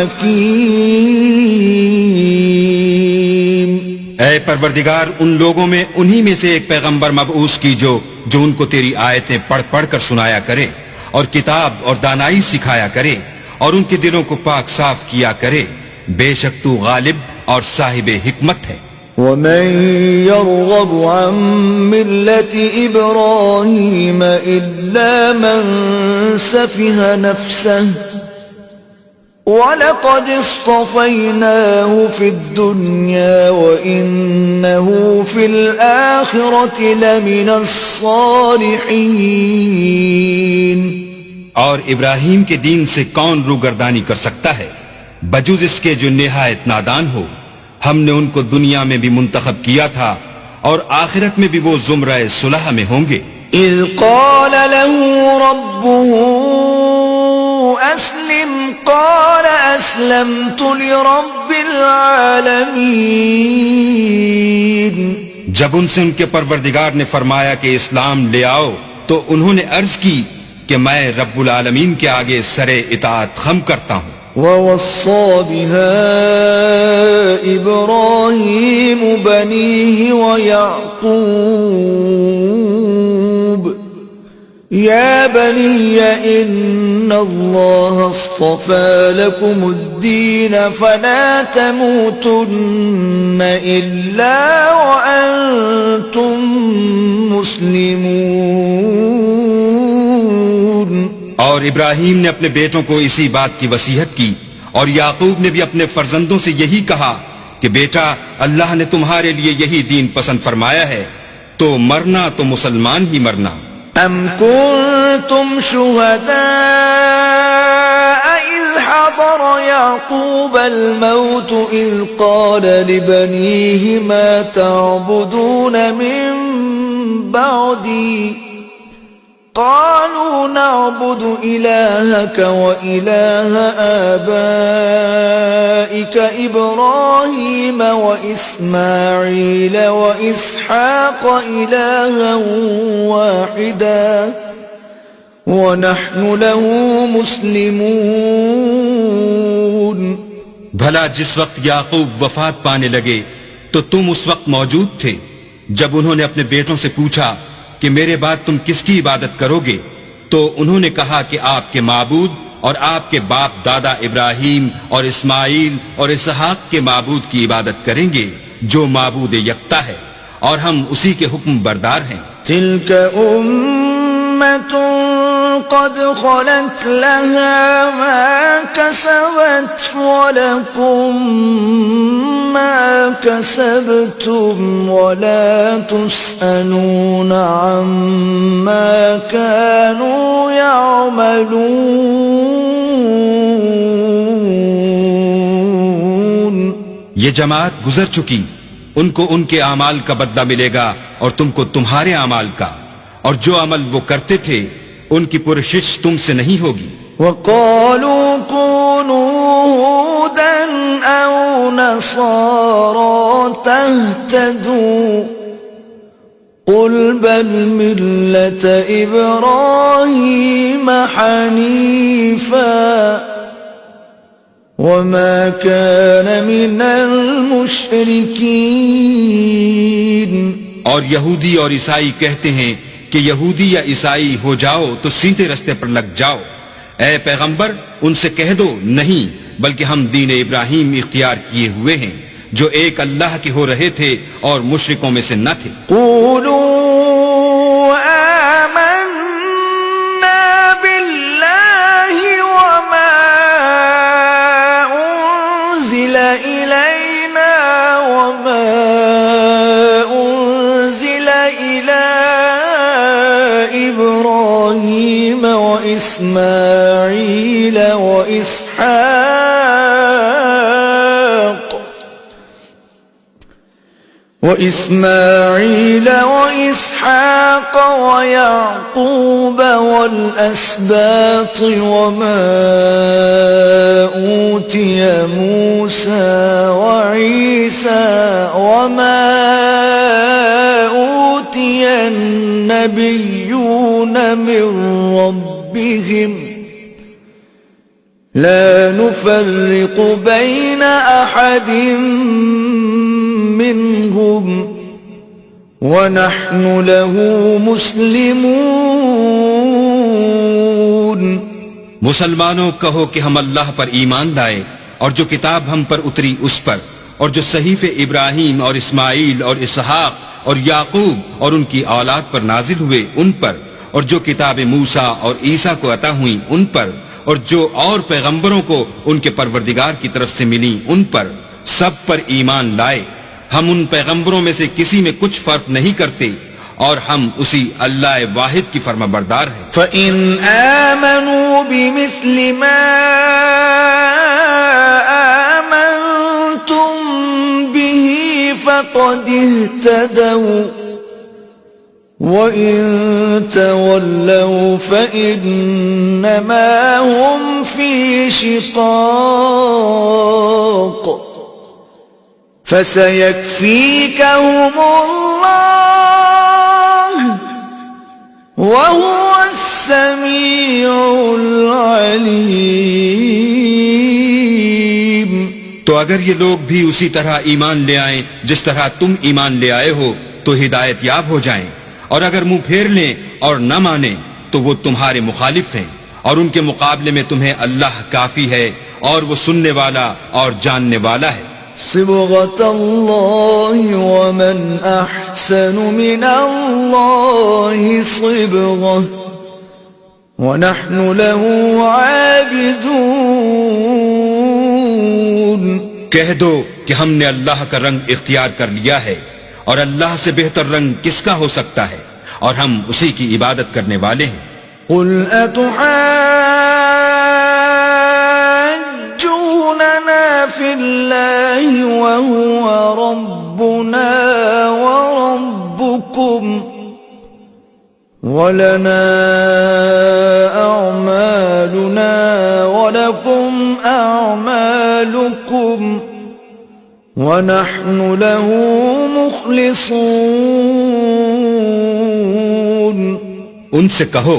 اے پروردگار ان لوگوں میں انہی میں سے ایک پیغمبر مبعوث کی جو ان کو تیری آیتیں پڑھ پڑھ کر سنایا کرے اور کتاب اور دانائی سکھایا کرے اور ان کے دلوں کو پاک صاف کیا کرے. بے شک تو غالب اور صاحب حکمت ہے. ومن يرغب عن ملة إبراهيم إلا من سفه نفسه وَلَقَدِ اصْطَفَيْنَاهُ فِي الدُّنْيَا وَإِنَّهُ فِي الْآخِرَةِ لَمِنَ الصَّالِحِينَ. اور ابراہیم کے دین سے کون روگردانی کر سکتا ہے بجز اس کے جو نہایت نادان ہو. ہم نے ان کو دنیا میں بھی منتخب کیا تھا اور آخرت میں بھی وہ زمرہ صلح میں ہوں گے. اذ قال له ربه اسلم قال اسلمت لرب العالمین. جب ان سے ان کے پروردگار نے فرمایا کہ اسلام لے آؤ تو انہوں نے عرض کی کہ میں رب العالمین کے آگے سر اطاعت خم کرتا ہوں. وَوَصَّى بِهَا إِبْرَاهِيمُ بَنِيهِ وَيَعْقُوبُ يَا بَنِيَّ إِنَّ اللَّهَ اصْطَفَى لَكُمُ الدِّينَ فَلَا تَمُوتُنَّ إِلَّا وَأَنْتُمْ مُسْلِمُونَ. اور ابراہیم نے اپنے بیٹوں کو اسی بات کی وصیحت کی اور یعقوب نے بھی اپنے فرزندوں سے یہی کہا کہ بیٹا اللہ نے تمہارے لیے یہی دین پسند فرمایا ہے تو مرنا تو مسلمان ہی مرنا. ام کنتم شہداء اذ حضر یعقوب الموت اذ قال لبنیہ ما تعبدون من بعدی قالوا نعبد إلهك وإله آبائك إبراهيم وإسماعيل وإسحاق إلها واحدا ونحن له مسلمون. بھلا جس وقت یعقوب وفات پانے لگے تو تم اس وقت موجود تھے جب انہوں نے اپنے بیٹوں سے پوچھا کہ میرے بعد تم کس کی عبادت کرو گے تو انہوں نے کہا کہ آپ کے معبود اور آپ کے باپ دادا ابراہیم اور اسماعیل اور اسحاق کے معبود کی عبادت کریں گے جو معبود یکتا ہے اور ہم اسی کے حکم بردار ہیں. تلك أمة قد خلت لها ما كسبت ولكم ما كسبتم ولا تسألون عما كانوا يعملون. یہ جماعت گزر چکی ان کو ان کے اعمال کا بدلہ ملے گا اور تم کو تمہارے اعمال کا اور جو عمل وہ کرتے تھے ان کی پرشش تم سے نہیں ہوگی. وَقَالُوا كُونُوا هُودًا أَوْ نَصَارَىٰ تَهْتَدُوا قُلْ بَلْ مِلَّةَ إِبْرَاهِيمَ حَنِيفًا وَمَا كَانَ مِنَ الْمُشْرِكِينَ. اور یہودی اور عیسائی کہتے ہیں کہ یہودی یا عیسائی ہو جاؤ تو سیدھے رستے پر لگ جاؤ. اے پیغمبر ان سے کہہ دو نہیں بلکہ ہم دین ابراہیم اختیار کیے ہوئے ہیں جو ایک اللہ کے ہو رہے تھے اور مشرکوں میں سے نہ تھے. قولوا آمنا باللہ وما انزل الینا وما انزل الی ابراہیم واسماعیل وإسماعيل وإسحاق ويعقوب والأسباط وما أوتي موسى وعيسى وما أوتي النبيون من ربهم لا نفرق بين أحد منهم ونحن له مسلمون. مسلمانوں کہو کہ ہم اللہ پر ایمان لائے اور جو کتاب ہم پر اتری اس پر، اور جو صحیفے ابراہیم اور اسماعیل اور اسحاق اور یعقوب اور ان کی اولاد پر نازل ہوئے ان پر، اور جو کتاب موسیٰ اور عیسیٰ کو عطا ہوئیں ان پر، اور جو اور پیغمبروں کو ان کے پروردگار کی طرف سے ملی ان پر، سب پر ایمان لائے. ہم ان پیغمبروں میں سے کسی میں کچھ فرق نہیں کرتے، اور ہم اسی اللہ واحد کی فرما بردار ہیں. فَإِنْ آمَنُوا بِمِثْلِ مَا آمَنْتُمْ بِهِ فَقَدِ اهْتَدَوْا وَإِن تَوَلَّوْا فَإِنَّمَا هُمْ فِي شِقَاقٍ فَسَيَكْفِيكَهُمُ اللَّهُ وَهُوَ السَّمِيعُ الْعَلِيمُ. تو اگر یہ لوگ بھی اسی طرح ایمان لے آئیں جس طرح تم ایمان لے آئے ہو تو ہدایت یاب ہو جائیں، اور اگر منہ پھیر لیں اور نہ مانیں تو وہ تمہارے مخالف ہیں، اور ان کے مقابلے میں تمہیں اللہ کافی ہے، اور وہ سننے والا اور جاننے والا ہے. صبغة الله ومن أحسن من الله صبغة ونحن له عابدون. کہہ دو کہ ہم نے اللہ کا رنگ اختیار کر لیا ہے، اور اللہ سے بہتر رنگ کس کا ہو سکتا ہے، اور ہم اسی کی عبادت کرنے والے ہیں. قل أتحاجوننا في الله وهو ربنا وربكم ولنا أعمالنا ولكم أعمالكم ونحن له مخلصون. ان سے کہو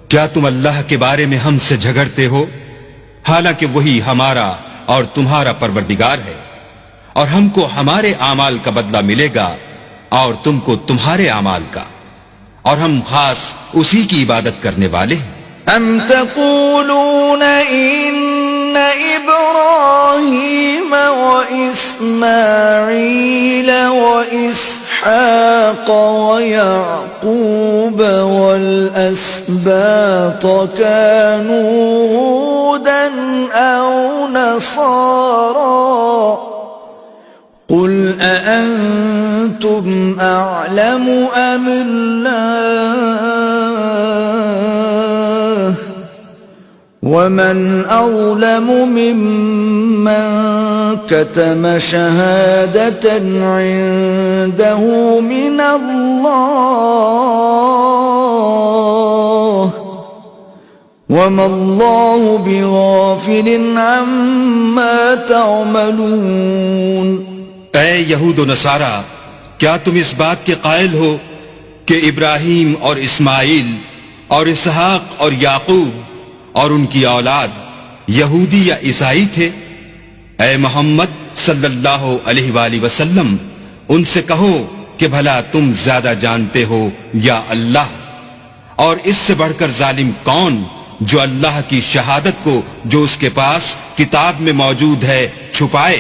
کیا تم اللہ کے بارے میں ہم سے جھگڑتے ہو، حالانکہ وہی ہمارا اور تمہارا پروردگار ہے، اور ہم کو ہمارے اعمال کا بدلہ ملے گا اور تم کو تمہارے اعمال کا، اور ہم خاص اسی کی عبادت کرنے والے ہیں. ام تقولون ان ابراہیم واسماعیل واسحاق ویعقوب والاسباط كانوا هودا او نصارا قل أأنتم أعلم أم الله ومن أظلم ممن كتم شهادة عنده من الله وما الله بغافل عما تعملون. اے یہود و نصارہ، کیا تم اس بات کے قائل ہو کہ ابراہیم اور اسماعیل اور اسحاق اور یعقوب اور ان کی اولاد یہودی یا عیسائی تھے؟ اے محمد صلی اللہ علیہ وآلہ وسلم، ان سے کہو کہ بھلا تم زیادہ جانتے ہو یا اللہ؟ اور اس سے بڑھ کر ظالم کون جو اللہ کی شہادت کو جو اس کے پاس کتاب میں موجود ہے چھپائے؟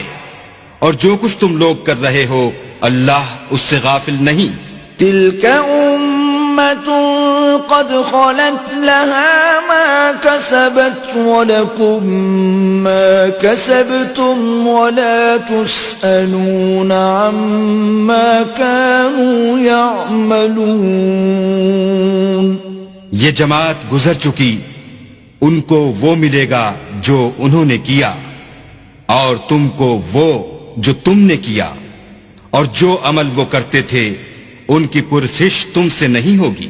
اور جو کچھ تم لوگ کر رہے ہو اللہ اس سے غافل نہیں. تلك أمة قد خلت لها ما كسبت ولكم ما كسبتم ولا تسألون عما كانوا يعملون. یہ جماعت گزر چکی، ان کو وہ ملے گا جو انہوں نے کیا، اور تم کو وہ جو تم نے کیا، اور جو عمل وہ کرتے تھے ان کی پرسش تم سے نہیں ہوگی.